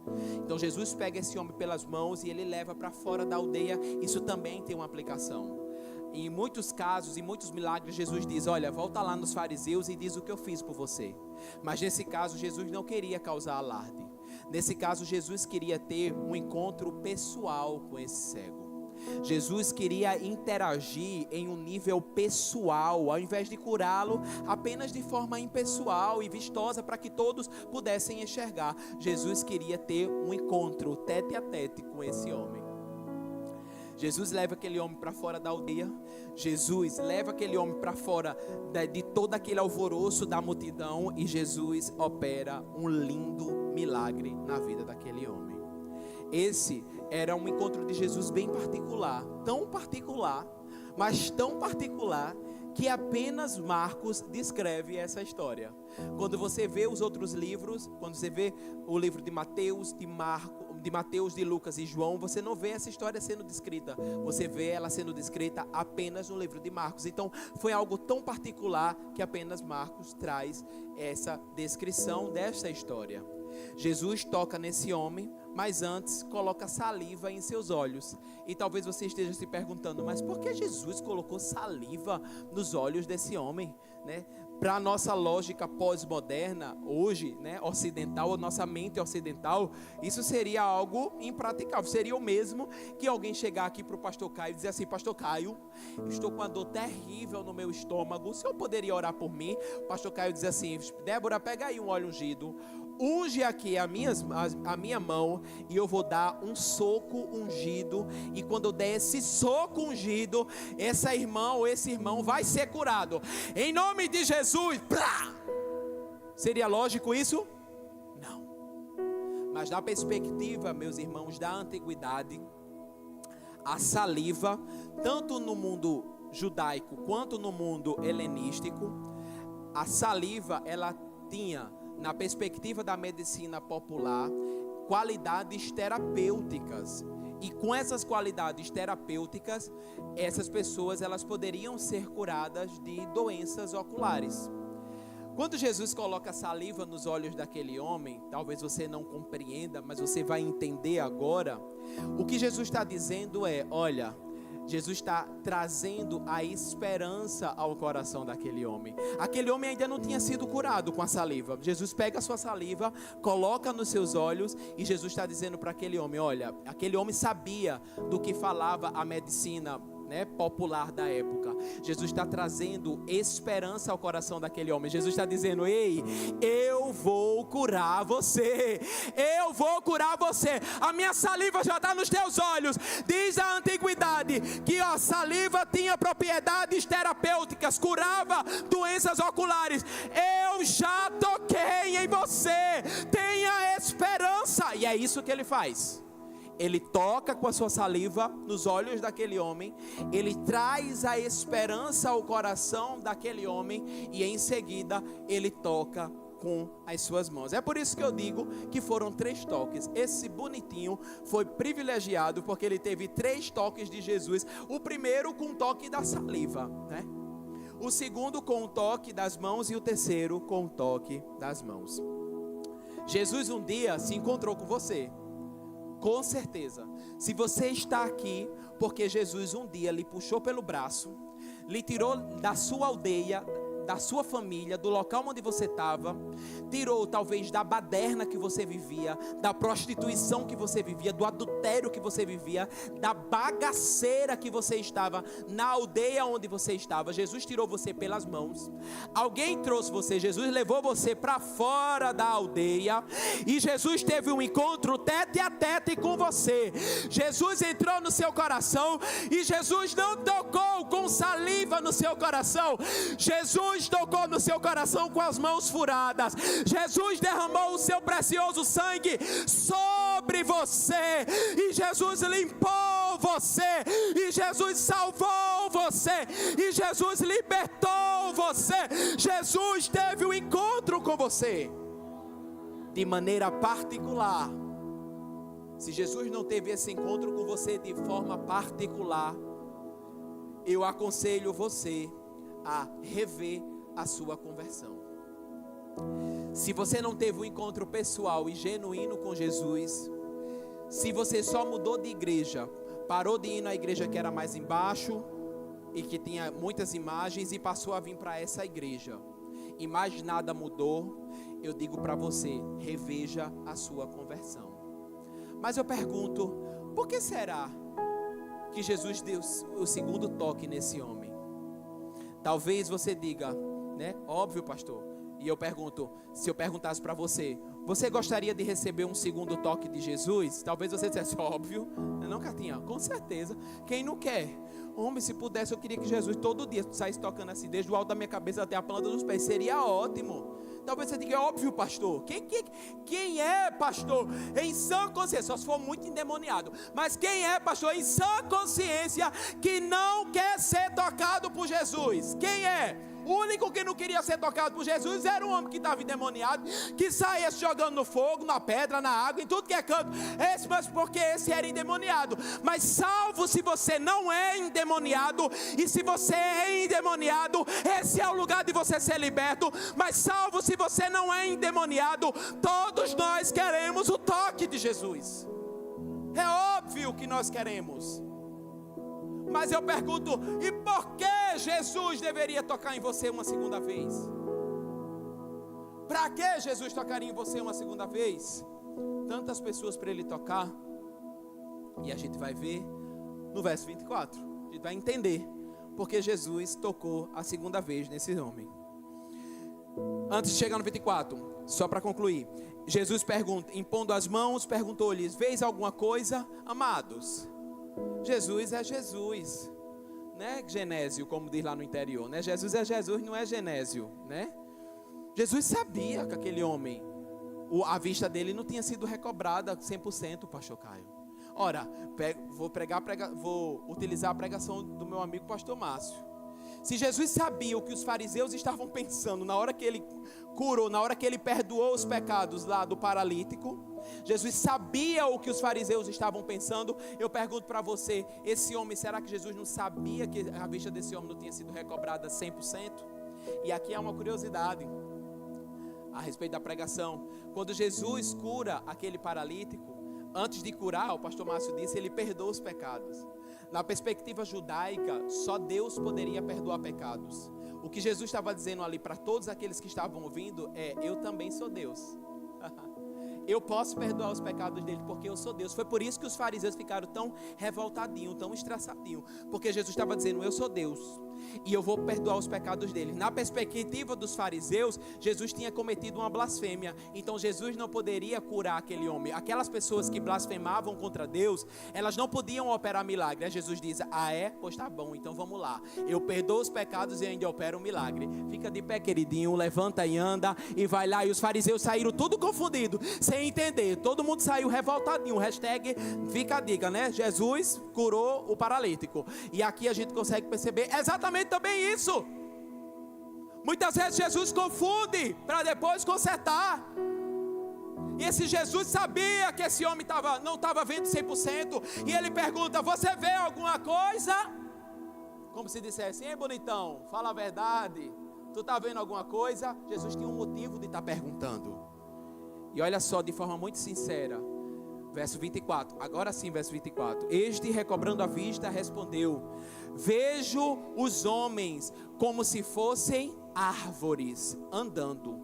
Então Jesus pega esse homem pelas mãos e ele leva para fora da aldeia. Isso também tem uma aplicação. Em muitos casos, em muitos milagres, Jesus diz, olha, volta lá nos fariseus e diz o que eu fiz por você. Mas nesse caso, Jesus não queria causar alarde. Nesse caso, Jesus queria ter um encontro pessoal com esse cego. Jesus queria interagir em um nível pessoal, ao invés de curá-lo apenas de forma impessoal e vistosa para que todos pudessem enxergar. Jesus queria ter um encontro tete a tete com esse homem. Jesus leva aquele homem para fora da aldeia. Jesus leva aquele homem para fora de todo aquele alvoroço da multidão. E Jesus opera um lindo milagre na vida daquele homem. Esse era um encontro de Jesus bem particular, mas tão particular, que apenas Marcos descreve essa história. Quando você vê os outros livros, quando você vê o livro de Mateus, de Lucas e João, você não vê essa história sendo descrita, você vê ela sendo descrita apenas no livro de Marcos. Então foi algo tão particular que apenas Marcos traz essa descrição dessa história. Jesus toca nesse homem, mas antes coloca saliva em seus olhos. E talvez você esteja se perguntando, mas por que Jesus colocou saliva nos olhos desse homem, né? Para a nossa lógica pós-moderna, hoje, né, ocidental, a nossa mente ocidental, isso seria algo impraticável. Seria o mesmo que alguém chegar aqui para o pastor Caio e dizer assim: pastor Caio, estou com uma dor terrível no meu estômago, o senhor poderia orar por mim? O pastor Caio diz assim: Débora, pega aí um óleo ungido, unge aqui a minha mão, e eu vou dar um soco ungido, e quando eu der esse soco ungido, essa irmã ou esse irmão vai ser curado, em nome de Jesus. Plá! Seria lógico isso? Não. Mas na perspectiva, meus irmãos, da antiguidade, a saliva, tanto no mundo judaico quanto no mundo helenístico, a saliva, ela tinha, na perspectiva da medicina popular, qualidades terapêuticas. E com essas qualidades terapêuticas, essas pessoas, elas poderiam ser curadas de doenças oculares. Quando Jesus coloca saliva nos olhos daquele homem, talvez você não compreenda, mas você vai entender agora. O que Jesus está dizendo é: olha, Jesus está trazendo a esperança ao coração daquele homem. Aquele homem ainda não tinha sido curado com a saliva. Jesus pega a sua saliva, coloca nos seus olhos, e Jesus está dizendo para aquele homem: olha, aquele homem sabia do que falava a medicina, né, popular da época. Jesus está trazendo esperança ao coração daquele homem. Jesus está dizendo: ei, eu vou curar você, eu vou curar você, a minha saliva já está nos teus olhos. Diz a antiguidade que a saliva tinha propriedades terapêuticas, curava doenças oculares. Eu já toquei em você, tenha esperança. E é isso que ele faz. Ele toca com a sua saliva nos olhos daquele homem, ele traz a esperança ao coração daquele homem, e em seguida ele toca com as suas mãos. É por isso que eu digo que foram 3 toques. Esse bonitinho foi privilegiado porque ele teve 3 toques de Jesus. O primeiro com o toque da saliva, né? O segundo com o toque das mãos, e o terceiro com o toque das mãos. Jesus um dia se encontrou com você. Com certeza, se você está aqui, porque Jesus um dia lhe puxou pelo braço, lhe tirou da sua aldeia, da sua família, do local onde você estava, tirou talvez da baderna que você vivia, da prostituição que você vivia, do adultério que você vivia, da bagaceira que você estava, na aldeia onde você estava. Jesus tirou você pelas mãos, alguém trouxe você, Jesus levou você para fora da aldeia, e Jesus teve um encontro tete a tete com você. Jesus entrou no seu coração, e Jesus não tocou com saliva no seu coração. Jesus tocou no seu coração com as mãos furadas. Jesus derramou o seu precioso sangue sobre você, e Jesus limpou você, e Jesus salvou você, e Jesus libertou você. Jesus teve um encontro com você de maneira particular. Se Jesus não teve esse encontro com você de forma particular, eu aconselho você a rever a sua conversão. Se você não teve um encontro pessoal e genuíno com Jesus, se você só mudou de igreja, parou de ir na igreja que era mais embaixo e que tinha muitas imagens, e passou a vir para essa igreja, e mais nada mudou, eu digo para você: reveja a sua conversão. Mas eu pergunto, por que será que Jesus deu o segundo toque nesse homem? Talvez você diga, né? Óbvio, pastor. E eu pergunto, se eu perguntasse para você, você gostaria de receber um segundo toque de Jesus? Talvez você dissesse: óbvio. Não, Catinha, com certeza. Quem não quer? Homem, se pudesse, eu queria que Jesus todo dia saísse tocando assim, desde o alto da minha cabeça até a planta dos pés. Seria ótimo. Talvez você diga, é óbvio, pastor. Quem é, pastor, em sã consciência, só se for muito endemoniado, mas quem é, pastor, em sã consciência, que não quer ser tocado por Jesus? Quem é? O único que não queria ser tocado por Jesus era um homem que estava endemoniado, que saía se jogando no fogo, na pedra, na água, em tudo que é canto. Mas porque esse era endemoniado. Mas salvo se você não é endemoniado, e se você é endemoniado, esse é o lugar de você ser liberto. Mas salvo se você não é endemoniado, todos nós queremos o toque de Jesus. É óbvio que nós queremos. Mas eu pergunto, e por que Jesus deveria tocar em você uma segunda vez? Para que Jesus tocaria em você uma segunda vez? Tantas pessoas para ele tocar. E a gente vai ver no verso 24. A gente vai entender porque Jesus tocou a segunda vez nesse homem. Antes de chegar no 24, só para concluir, Jesus pergunta, impondo as mãos, perguntou-lhes: vês alguma coisa, amados? Jesus é Jesus, né? Genésio, como diz lá no interior, né? Jesus é Jesus, não é Genésio, né? Jesus sabia que aquele homem, a vista dele não tinha sido recobrada 100%, pastor Caio. Ora, vou utilizar a pregação do meu amigo pastor Márcio. Se Jesus sabia o que os fariseus estavam pensando na hora que ele curou, na hora que ele perdoou os pecados lá do paralítico, Jesus sabia o que os fariseus estavam pensando. Eu pergunto para você, esse homem, será que Jesus não sabia que a vista desse homem não tinha sido recobrada 100%? E aqui há uma curiosidade a respeito da pregação. Quando Jesus cura aquele paralítico, antes de curar, o pastor Márcio disse, ele perdoa os pecados. Na perspectiva judaica, só Deus poderia perdoar pecados. O que Jesus estava dizendo ali para todos aqueles que estavam ouvindo é: eu também sou Deus. Eu posso perdoar os pecados dele porque eu sou Deus. Foi por isso que os fariseus ficaram tão revoltadinhos, tão estressadinhos, porque Jesus estava dizendo: eu sou Deus e eu vou perdoar os pecados dele. Na perspectiva dos fariseus, Jesus tinha cometido uma blasfêmia. Então Jesus não poderia curar aquele homem. Aquelas pessoas que blasfemavam contra Deus, elas não podiam operar milagre. Aí Jesus diz: ah é? Pois tá bom, então vamos lá. Eu perdoo os pecados e ainda opero um milagre. Fica de pé, queridinho, levanta e anda, e vai lá. E os fariseus saíram tudo confundidos, sem entender. Todo mundo saiu revoltadinho. Hashtag fica a dica, né? Jesus curou o paralítico. E aqui a gente consegue perceber exatamente também isso. Muitas vezes Jesus confunde para depois consertar. E esse Jesus sabia que esse homem não estava vendo 100%. E ele pergunta: você vê alguma coisa? Como se dissesse: hein, bonitão, fala a verdade, tu está vendo alguma coisa? Jesus tinha um motivo de estar perguntando. E olha só, de forma muito sincera, verso 24, agora sim, verso 24. Este, recobrando a vista, respondeu: vejo os homens como se fossem árvores andando.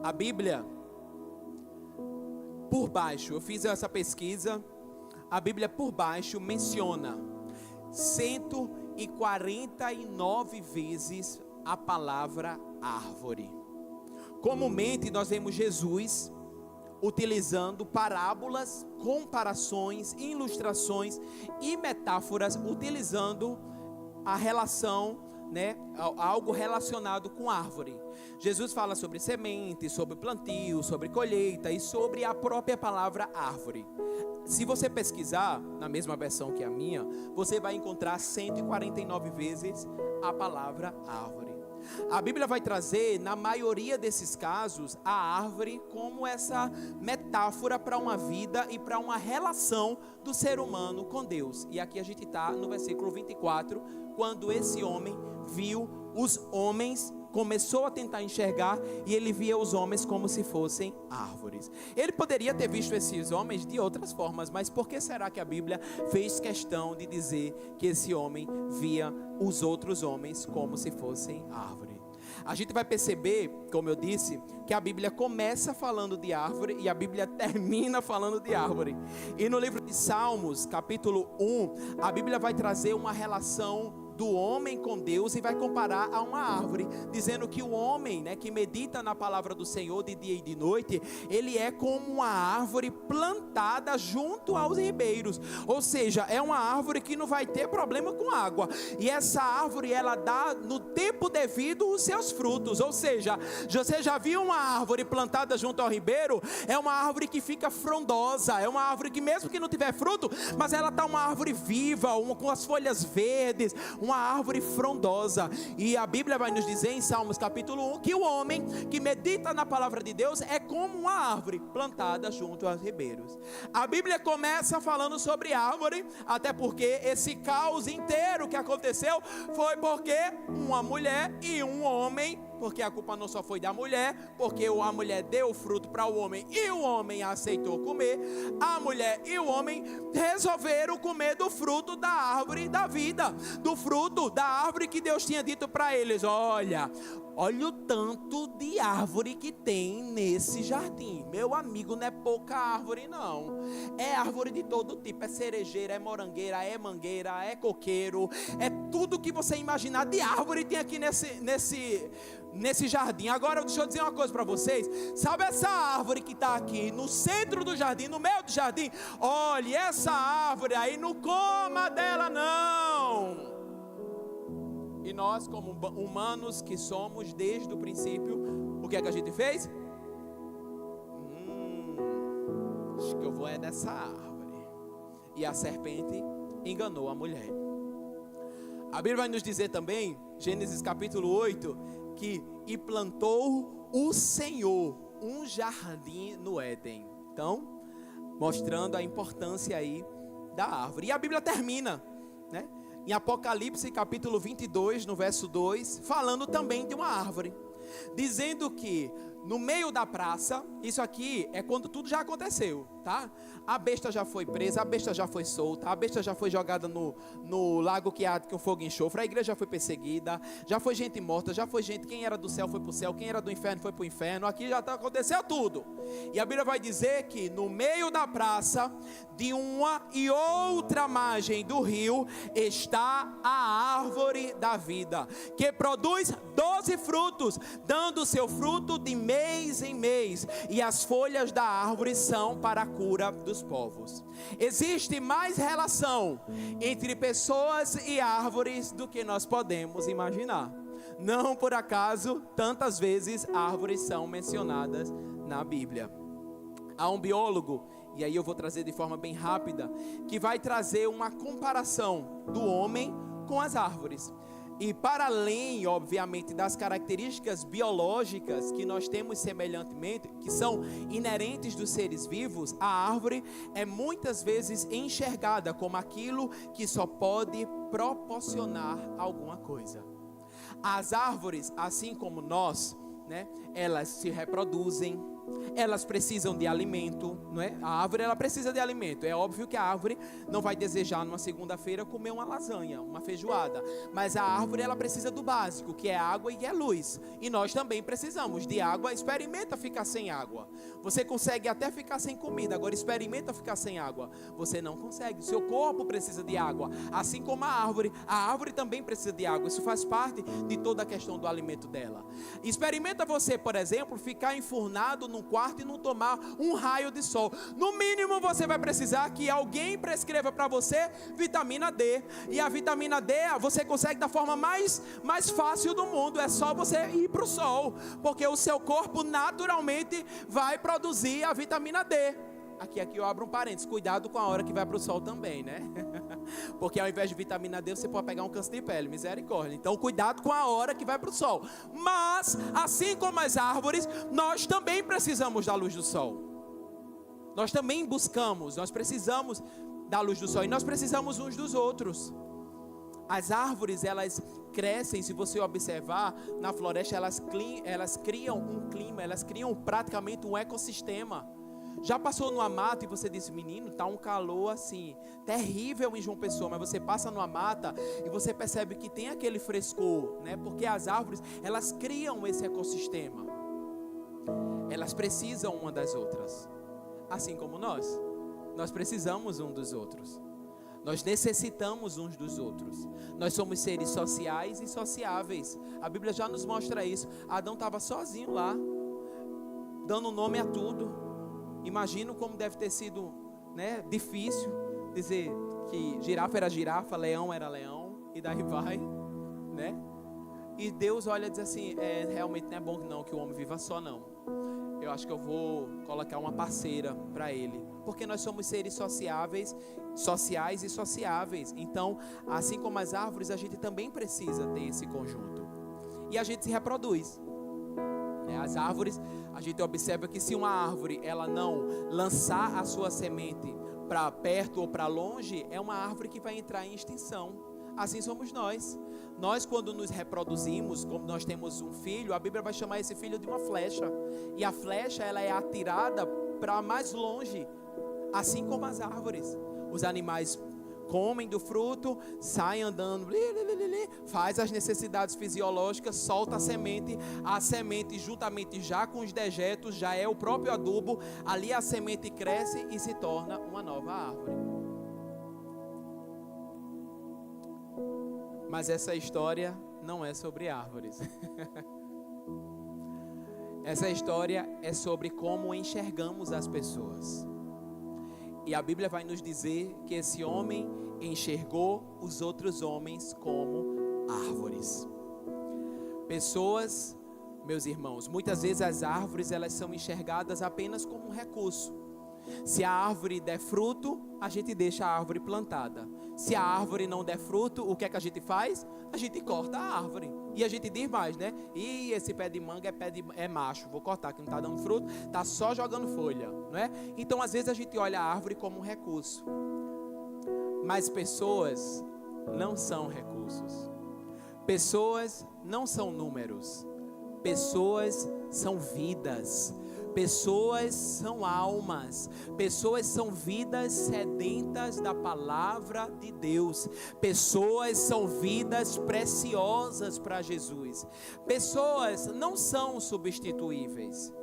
A Bíblia, por baixo, eu fiz essa pesquisa, a Bíblia por baixo menciona 149 vezes a palavra árvore. Comumente nós vemos Jesus utilizando parábolas, comparações, ilustrações e metáforas, utilizando a relação, né, algo relacionado com árvore. Jesus fala sobre semente, sobre plantio, sobre colheita e sobre a própria palavra árvore. Se você pesquisar na mesma versão que a minha, você vai encontrar 149 vezes a palavra árvore. A Bíblia vai trazer, na maioria desses casos, a árvore como essa metáfora para uma vida e para uma relação do ser humano com Deus. E aqui a gente está no versículo 24, quando esse homem viu os homens, começou a tentar enxergar, e ele via os homens como se fossem árvores. Ele poderia ter visto esses homens de outras formas, mas por que será que a Bíblia fez questão de dizer que esse homem via os outros homens como se fossem árvore? A gente vai perceber, como eu disse, que a Bíblia começa falando de árvore e a Bíblia termina falando de árvore. E no livro de Salmos, capítulo 1, a Bíblia vai trazer uma relação do homem com Deus e vai comparar a uma árvore, dizendo que o homem, né, que medita na palavra do Senhor de dia e de noite, ele é como uma árvore plantada junto aos ribeiros, ou seja, é uma árvore que não vai ter problema com água, e essa árvore ela dá no tempo devido os seus frutos, ou seja, você já viu uma árvore plantada junto ao ribeiro? É uma árvore que fica frondosa, é uma árvore que mesmo que não tiver fruto, mas ela está uma árvore viva, com as folhas verdes, uma árvore frondosa. E a Bíblia vai nos dizer em Salmos capítulo 1, que o homem que medita na palavra de Deus é como uma árvore plantada junto aos ribeiros. A Bíblia começa falando sobre árvore, até porque esse caos inteiro que aconteceu foi porque uma mulher e um homem, porque a culpa não só foi da mulher, porque a mulher deu o fruto para o homem e o homem aceitou comer, a mulher e o homem resolveram comer do fruto da árvore da vida, do fruto da árvore que Deus tinha dito para eles: olha o tanto de árvore que tem nesse jardim, meu amigo, não é pouca árvore não, é árvore de todo tipo, é cerejeira, é morangueira, é mangueira, é coqueiro, é tudo que você imaginar de árvore tem aqui nesse jardim. Agora deixa eu dizer uma coisa para vocês, sabe essa árvore que está aqui no centro do jardim, no meio do jardim? Olhe, essa árvore aí, não coma dela não. E nós, como humanos que somos desde o princípio, o que é que a gente fez? Acho que eu vou é dessa árvore. E a serpente enganou a mulher. A Bíblia vai nos dizer também, Gênesis capítulo 8, que e plantou o Senhor um jardim no Éden. Então, mostrando a importância aí da árvore. E a Bíblia termina, né, em Apocalipse capítulo 22, no verso 2, falando também de uma árvore, dizendo que no meio da praça, isso aqui é quando tudo já aconteceu, tá? A besta já foi presa, a besta já foi solta, a besta já foi jogada no lago que arde com fogo e enxofre, a igreja já foi perseguida, já foi gente morta, já foi gente, quem era do céu foi para o céu, quem era do inferno foi para o inferno, aqui já aconteceu tudo. E a Bíblia vai dizer que no meio da praça, de uma e outra margem do rio, está a árvore da vida, que produz 12 frutos, dando seu fruto de mês em mês, e as folhas da árvore são para a cura dos povos. Existe mais relação entre pessoas e árvores do que nós podemos imaginar. Não por acaso, tantas vezes árvores são mencionadas na Bíblia. Há um biólogo, e aí eu vou trazer de forma bem rápida, que vai trazer uma comparação do homem com as árvores. E para além, obviamente, das características biológicas que nós temos semelhantemente, que são inerentes dos seres vivos, a árvore é muitas vezes enxergada como aquilo que só pode proporcionar alguma coisa. As árvores, assim como nós, né, elas se reproduzem, elas precisam de alimento, não é? A árvore ela precisa de alimento. É óbvio que a árvore não vai desejar numa segunda-feira comer uma lasanha, uma feijoada, mas a árvore ela precisa do básico, que é água e é luz. E nós também precisamos de água. Experimenta ficar sem água. Você consegue até ficar sem comida, agora experimenta ficar sem água. Você não consegue. O seu corpo precisa de água, assim como a árvore também precisa de água. Isso faz parte de toda a questão do alimento dela. Experimenta você, por exemplo, ficar enfurnado num quarto e não tomar um raio de sol. No mínimo você vai precisar que alguém prescreva para você vitamina D. E a vitamina D você consegue da forma mais fácil do mundo. É só você ir para o sol, porque o seu corpo naturalmente vai produzir a vitamina D. Aqui eu abro um parênteses, cuidado com a hora que vai para o sol também, né? Porque ao invés de vitamina D, você pode pegar um câncer de pele, misericórdia. Então cuidado com a hora que vai para o sol. Mas, assim como as árvores, nós também precisamos da luz do sol. Nós também buscamos, nós precisamos da luz do sol. E nós precisamos uns dos outros. As árvores, elas crescem, se você observar, na floresta, elas criam um clima, elas criam praticamente um ecossistema. Já passou numa mata e você disse, menino, tá um calor assim, terrível em João Pessoa, mas você passa numa mata e você percebe que tem aquele frescor, né? Porque as árvores, elas criam esse ecossistema. Elas precisam uma das outras. Assim como nós precisamos um dos outros. Nós necessitamos uns dos outros. Nós somos seres sociais e sociáveis. A Bíblia já nos mostra isso. Adão estava sozinho lá, dando nome a tudo. Imagino como deve ter sido, né, difícil dizer que girafa era girafa, leão era leão, e daí vai, né? E Deus olha e diz assim, realmente não é bom não que o homem viva só não. Eu acho que eu vou colocar uma parceira para ele. Porque nós somos seres sociais e sociáveis. Então, assim como as árvores, a gente também precisa ter esse conjunto. E a gente se reproduz. As árvores, a gente observa que se uma árvore ela não lançar a sua semente para perto ou para longe, é uma árvore que vai entrar em extinção. Assim somos nós. Nós, quando nos reproduzimos, como nós temos um filho, a Bíblia vai chamar esse filho de uma flecha. E a flecha, ela é atirada para mais longe, assim como as árvores. Os animais comem do fruto, saem andando, faz as necessidades fisiológicas, solta a semente juntamente já com os dejetos, já é o próprio adubo, ali a semente cresce e se torna uma nova árvore. Mas essa história não é sobre árvores. Essa história é sobre como enxergamos as pessoas. E a Bíblia vai nos dizer que esse homem enxergou os outros homens como árvores. Pessoas, meus irmãos, muitas vezes as árvores elas são enxergadas apenas como um recurso. Se a árvore der fruto, a gente deixa a árvore plantada. Se a árvore não der fruto, o que é que a gente faz? A gente corta a árvore. E a gente diz mais, né? E esse pé de manga é macho, vou cortar, que não está dando fruto, está só jogando folha, não é? Então às vezes a gente olha a árvore como um recurso. Mas pessoas não são recursos. Pessoas não são números. Pessoas são vidas. Pessoas são almas, pessoas são vidas sedentas da palavra de Deus, pessoas são vidas preciosas para Jesus, pessoas não são substituíveis.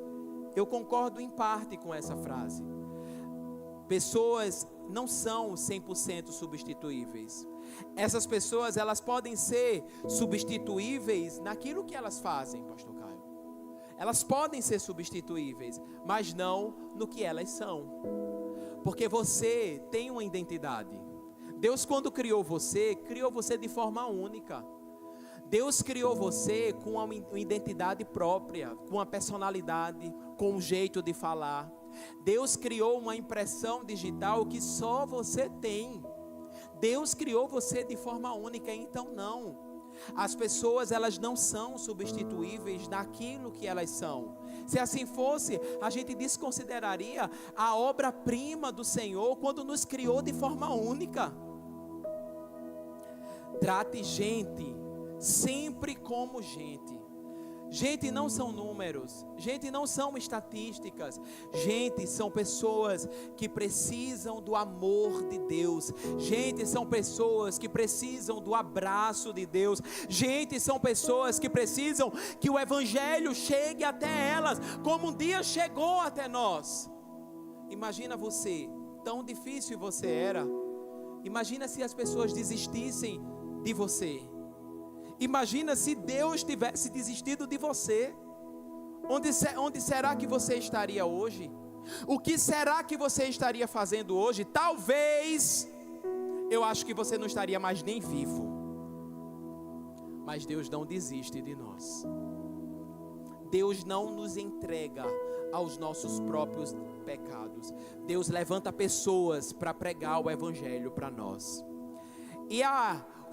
Eu concordo em parte com essa frase. Pessoas não são 100% substituíveis. Essas pessoas, elas podem ser substituíveis naquilo que elas fazem, pastor Caio. Elas podem ser substituíveis, mas não no que elas são. Porque você tem uma identidade. Deus, quando criou você de forma única. Deus criou você com uma identidade própria, com uma personalidade, com um jeito de falar. Deus criou uma impressão digital que só você tem. Deus criou você de forma única, então não. As pessoas, elas não são substituíveis naquilo que elas são. Se assim fosse, a gente desconsideraria a obra-prima do Senhor quando nos criou de forma única. Trate gente sempre como gente. Gente não são números, gente não são estatísticas, gente são pessoas que precisam do amor de Deus, gente são pessoas que precisam do abraço de Deus, gente são pessoas que precisam que o Evangelho chegue até elas, como um dia chegou até nós. Imagina você, tão difícil você era, imagina se as pessoas desistissem de você. Imagina se Deus tivesse desistido de você. Onde será que você estaria hoje? O que será que você estaria fazendo hoje? Talvez, eu acho que você não estaria mais nem vivo. Mas Deus não desiste de nós. Deus não nos entrega aos nossos próprios pecados. Deus levanta pessoas para pregar o Evangelho para nós. E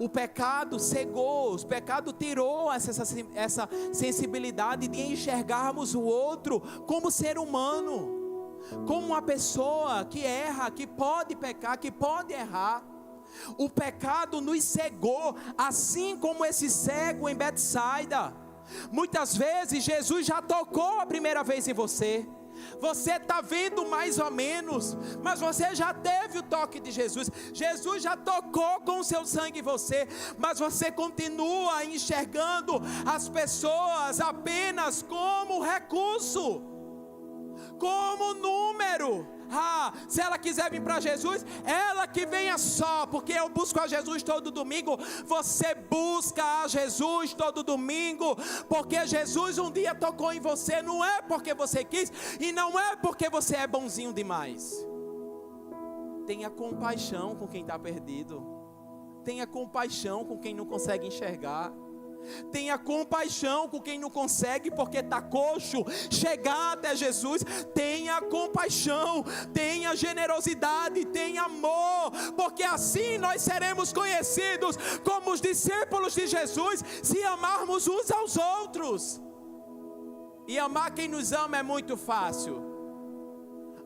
o pecado cegou, o pecado tirou essa sensibilidade de enxergarmos o outro como ser humano, como uma pessoa que erra, que pode pecar, que pode errar. O pecado nos cegou, assim como esse cego em Betsaida. Muitas vezes Jesus já tocou a primeira vez em você. Você está vendo mais ou menos, mas você já teve o toque de Jesus. Jesus já tocou com o seu sangue em você, mas você continua enxergando as pessoas apenas como recurso, como número. quero. Se ela quiser vir para Jesus, ela que venha só, porque eu busco a Jesus todo domingo. Você busca a Jesus todo domingo, porque Jesus um dia tocou em você. Não é porque você quis, e não é porque você é bonzinho demais. Tenha compaixão com quem está perdido. Tenha compaixão com quem não consegue enxergar. Tenha compaixão com quem não consegue porque está coxo chegar até Jesus. Tenha compaixão, tenha generosidade, tenha amor, porque assim nós seremos conhecidos como os discípulos de Jesus, se amarmos uns aos outros. E amar quem nos ama é muito fácil.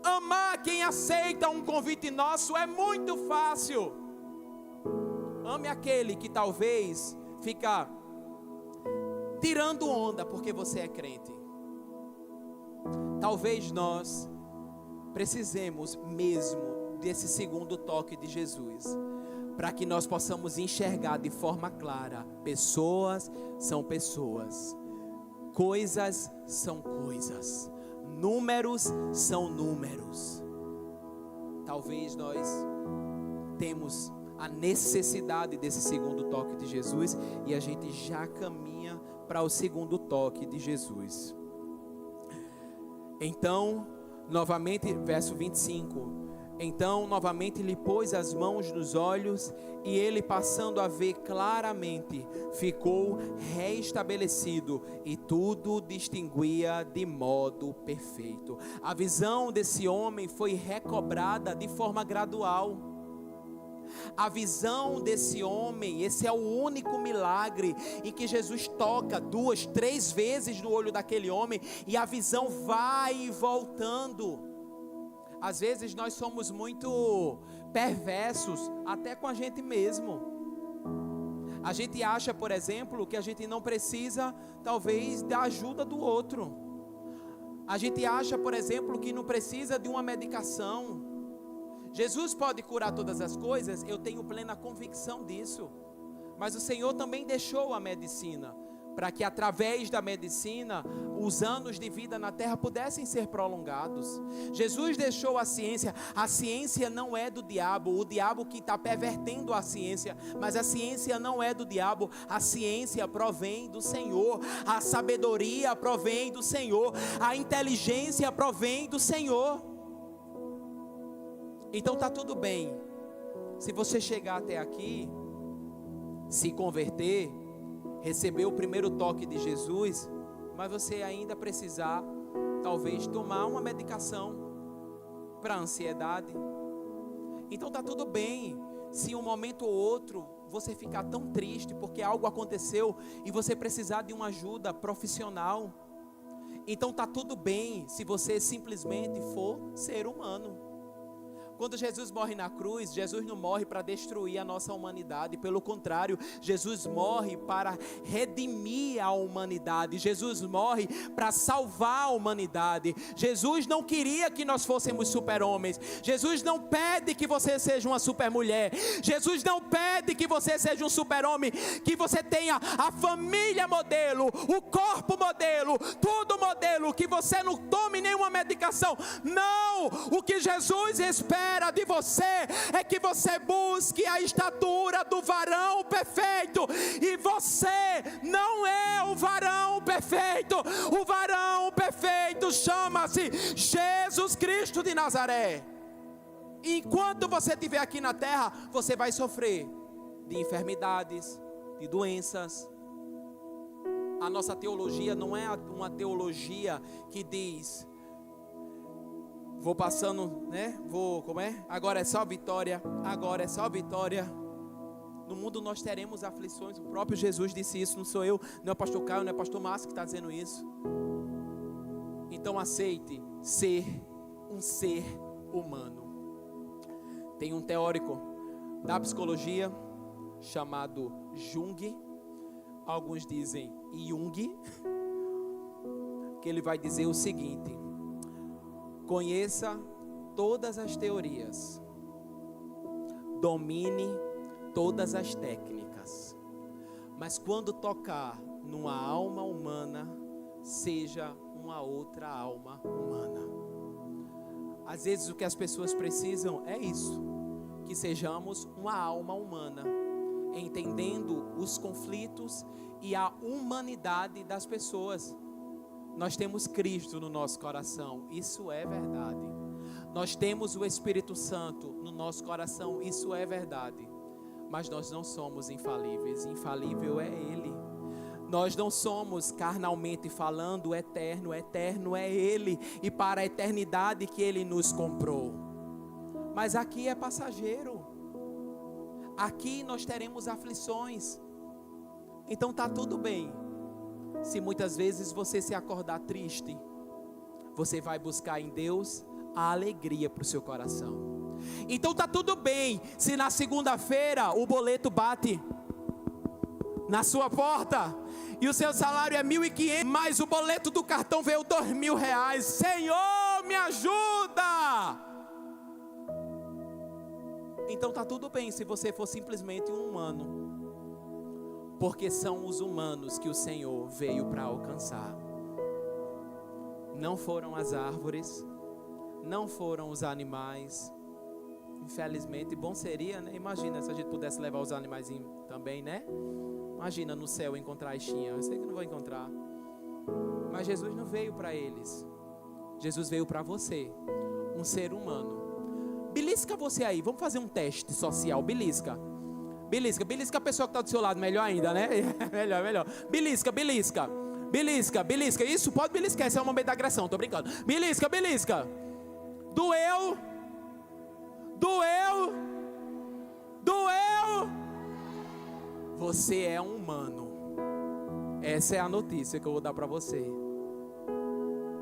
Amar quem aceita um convite nosso é muito fácil. Ame aquele que talvez fica tirando onda porque você é crente. Talvez nós precisemos mesmo desse segundo toque de Jesus, para que nós possamos enxergar de forma clara: pessoas são pessoas, coisas são coisas, números são números. Talvez nós temos a necessidade desse segundo toque de Jesus, e a gente já caminha para o segundo toque de Jesus. Então, novamente, verso 25. Então, novamente lhe pôs as mãos nos olhos, e ele, passando a ver claramente, ficou restabelecido, e tudo distinguia de modo perfeito. A visão desse homem foi recobrada de forma gradual. A visão desse homem, esse é o único milagre em que Jesus toca 2, 3 vezes no olho daquele homem, e a visão vai voltando. Às vezes nós somos muito perversos, até com a gente mesmo. A gente acha, por exemplo, que a gente não precisa, talvez, da ajuda do outro. A gente acha, por exemplo, que não precisa de uma medicação. Jesus pode curar todas as coisas, eu tenho plena convicção disso. Mas o Senhor também deixou a medicina, para que através da medicina, os anos de vida na terra pudessem ser prolongados. Jesus deixou a ciência não é do diabo, o diabo que está pervertendo a ciência, mas a ciência não é do diabo, a ciência provém do Senhor, a sabedoria provém do Senhor, a inteligência provém do Senhor. Então está tudo bem, se você chegar até aqui, se converter, receber o primeiro toque de Jesus, mas você ainda precisar, talvez, tomar uma medicação para ansiedade. Então está tudo bem, se um momento ou outro você ficar tão triste porque algo aconteceu e você precisar de uma ajuda profissional. Então está tudo bem se você simplesmente for ser humano. Quando Jesus morre na cruz, Jesus não morre para destruir a nossa humanidade. Pelo contrário, Jesus morre para redimir a humanidade. Jesus morre para salvar a humanidade. Jesus não queria que nós fôssemos super-homens. Jesus não pede que você seja uma super-mulher. Jesus não pede que você seja um super-homem, que você tenha a família modelo, o corpo modelo, tudo modelo, que você não tome nenhuma medicação. Não! O que Jesus espera de você é que você busque a estatura do varão perfeito, e você não é o varão perfeito. O varão perfeito chama-se Jesus Cristo de Nazaré. Enquanto você estiver aqui na terra, você vai sofrer de enfermidades, de doenças. A nossa teologia não é uma teologia que diz: vou passando, né? Agora é só vitória, agora é só vitória. No mundo nós teremos aflições. O próprio Jesus disse isso, não sou eu, não é o pastor Caio, não é o pastor Márcio que está dizendo isso. Então aceite ser um ser humano. Tem um teórico da psicologia chamado Jung, alguns dizem Jung, que ele vai dizer o seguinte: conheça todas as teorias, domine todas as técnicas, mas quando tocar numa alma humana, seja uma outra alma humana. Às vezes o que as pessoas precisam é isso, que sejamos uma alma humana, entendendo os conflitos e a humanidade das pessoas. Nós temos Cristo no nosso coração, isso é verdade. Nós temos o Espírito Santo no nosso coração, isso é verdade. Mas nós não somos infalíveis, infalível é Ele. Nós não somos carnalmente falando eterno, eterno é Ele, e para a eternidade que Ele nos comprou. Mas aqui é passageiro, aqui nós teremos aflições. Então está tudo bem, se muitas vezes você se acordar triste, você vai buscar em Deus a alegria para o seu coração. Então está tudo bem, se na segunda-feira o boleto bate na sua porta e o seu salário é 1.500, mas o boleto do cartão veio R$2.000. Senhor, me ajuda! Então está tudo bem se você for simplesmente um humano, porque são os humanos que o Senhor veio para alcançar. Não foram as árvores, não foram os animais. Infelizmente, bom seria, né? Imagina se a gente pudesse levar os animais também, né? Imagina no céu encontrar a Xinha. Eu sei que não vou encontrar, mas Jesus não veio para eles. Jesus veio para você, um ser humano. Belisca você aí, vamos fazer um teste social. Belisca a pessoa que está do seu lado, melhor ainda, né? melhor. Belisca. Isso, pode beliscar, esse é o momento da agressão, tô brincando. Belisca. Doeu. Você é um humano. Essa é a notícia que eu vou dar para você.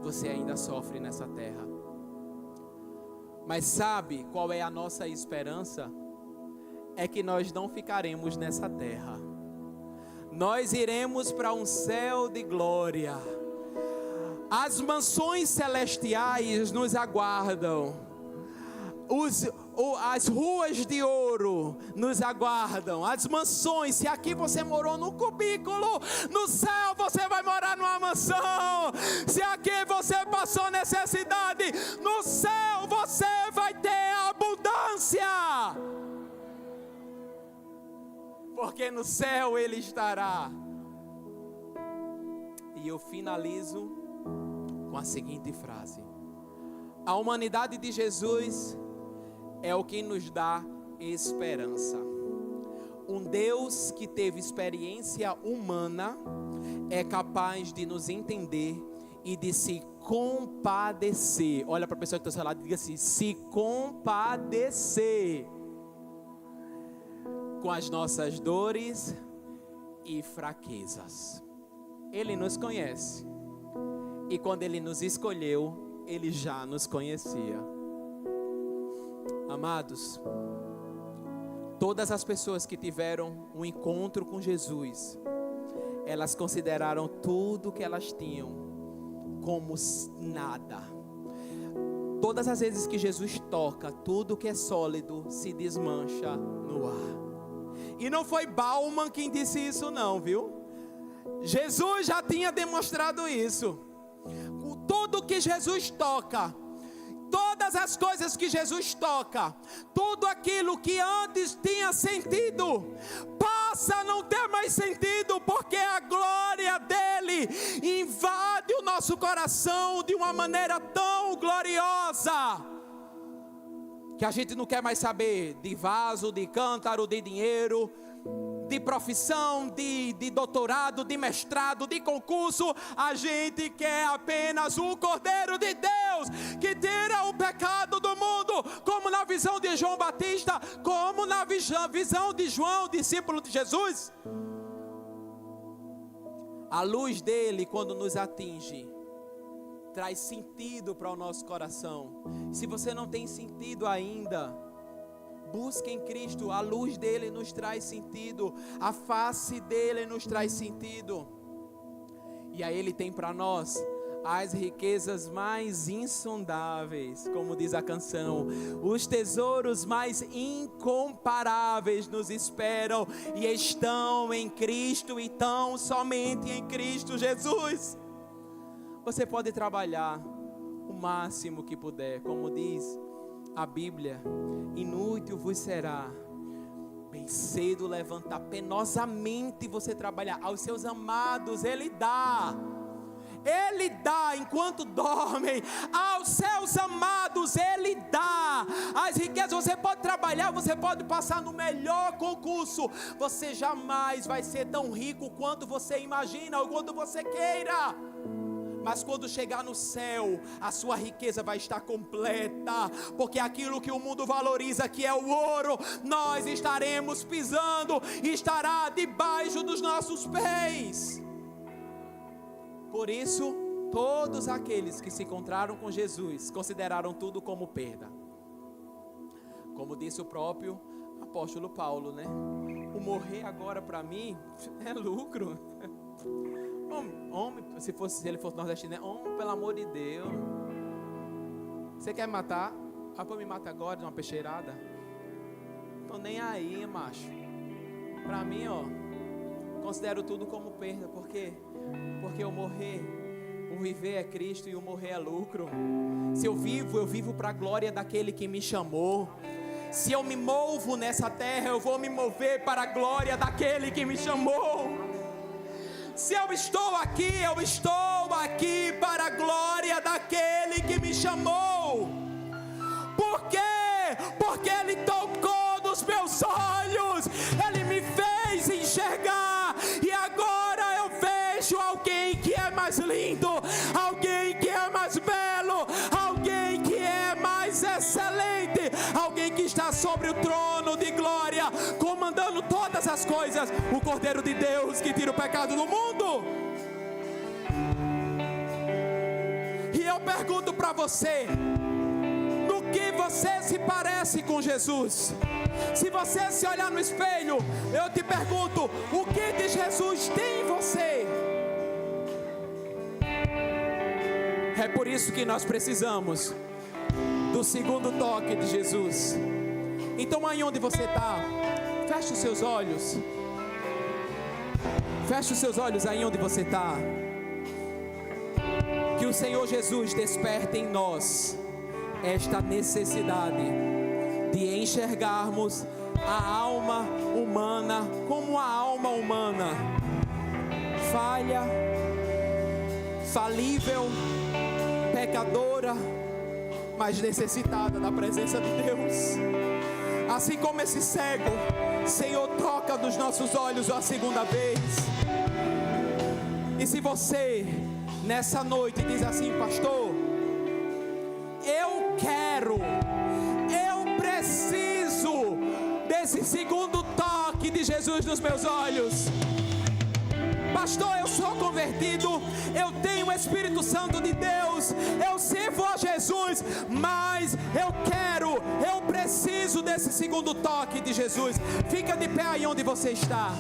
Você ainda sofre nessa terra. Mas sabe qual é a nossa esperança? É que nós não ficaremos nessa terra. Nós iremos para um céu de glória. As mansões celestiais nos aguardam. As ruas de ouro nos aguardam. As mansões, se aqui você morou num cubículo, no céu você vai morar numa mansão. Se aqui você passou necessidade, no céu você vai ter abundância, porque no céu Ele estará. E eu finalizo com a seguinte frase: a humanidade de Jesus é o que nos dá esperança. Um Deus que teve experiência humana é capaz de nos entender e de se compadecer. Olha para a pessoa que está ao seu lado e diga assim: se compadecer com as nossas dores e fraquezas. Ele nos conhece, e quando Ele nos escolheu, Ele já nos conhecia. Amados, todas as pessoas que tiveram um encontro com Jesus, elas consideraram tudo que elas tinham como nada. Todas as vezes que Jesus toca, tudo que é sólido se desmancha no ar. E não foi Bauman quem disse isso não, viu? Jesus já tinha demonstrado isso. Tudo que Jesus toca, todas as coisas que Jesus toca, tudo aquilo que antes tinha sentido, passa a não ter mais sentido, porque a glória dele invade o nosso coração de uma maneira tão gloriosa, que a gente não quer mais saber de vaso, de cântaro, de dinheiro, de profissão, de doutorado, de mestrado, de concurso. A gente quer apenas o Cordeiro de Deus, que tira o pecado do mundo, como na visão de João Batista, como na visão de João, discípulo de Jesus. A luz dele, quando nos atinge, traz sentido para o nosso coração. Se você não tem sentido ainda, busque em Cristo. A luz dele nos traz sentido, a face dele nos traz sentido. E aí Ele tem para nós as riquezas mais insondáveis, como diz a canção. Os tesouros mais incomparáveis nos esperam e estão em Cristo, e tão somente em Cristo Jesus. Você pode trabalhar, o máximo que puder. Como diz a Bíblia, inútil vos será bem cedo levantar, penosamente você trabalhar. Aos seus amados Ele dá enquanto dormem. Aos seus amados Ele dá as riquezas. Você pode trabalhar, você pode passar no melhor concurso, você jamais vai ser tão rico quanto você imagina ou quanto você queira. Mas quando chegar no céu, a sua riqueza vai estar completa, porque aquilo que o mundo valoriza, que é o ouro, nós estaremos pisando e estará debaixo dos nossos pés. Por isso, todos aqueles que se encontraram com Jesus consideraram tudo como perda. Como disse o próprio apóstolo Paulo, né? O morrer agora para mim é lucro. Homem, se ele fosse nordestino, homem, pelo amor de Deus, você quer me matar? Para me matar agora de uma peixeirada? Tô nem aí, macho. Para mim, considero tudo como perda. Por quê? Porque o viver é Cristo e o morrer é lucro. Se eu vivo para a glória daquele que me chamou. Se eu me movo nessa terra, eu vou me mover para a glória daquele que me chamou. Se eu estou aqui para a glória daquele que me chamou. Por quê? Porque Ele tocou nos meus olhos, Ele me fez enxergar, e agora eu vejo alguém que é mais lindo, alguém que é mais belo, alguém que é mais excelente, alguém que está sobre o trono de glória, comandando todas as coisas, o Cordeiro de Deus que tira o pecado do mundo. E eu pergunto para você, no que você se parece com Jesus? Se você se olhar no espelho, eu te pergunto, o que de Jesus tem em você? É por isso que nós precisamos do segundo toque de Jesus. Então, aí onde você está, feche os seus olhos. Feche os seus olhos aí onde você está. Que o Senhor Jesus desperte em nós esta necessidade de enxergarmos a alma humana como a alma humana, falha, falível, pecadora, mas necessitada da presença de Deus. Assim como esse cego, Senhor, toca nos nossos olhos a segunda vez. E se você nessa noite diz assim: pastor, eu preciso desse segundo toque de Jesus nos meus olhos. Pastor, eu sou convertido, eu tenho o Espírito Santo de Deus, eu sirvo a Jesus, mas eu preciso desse segundo toque de Jesus. Fica de pé aí onde você está.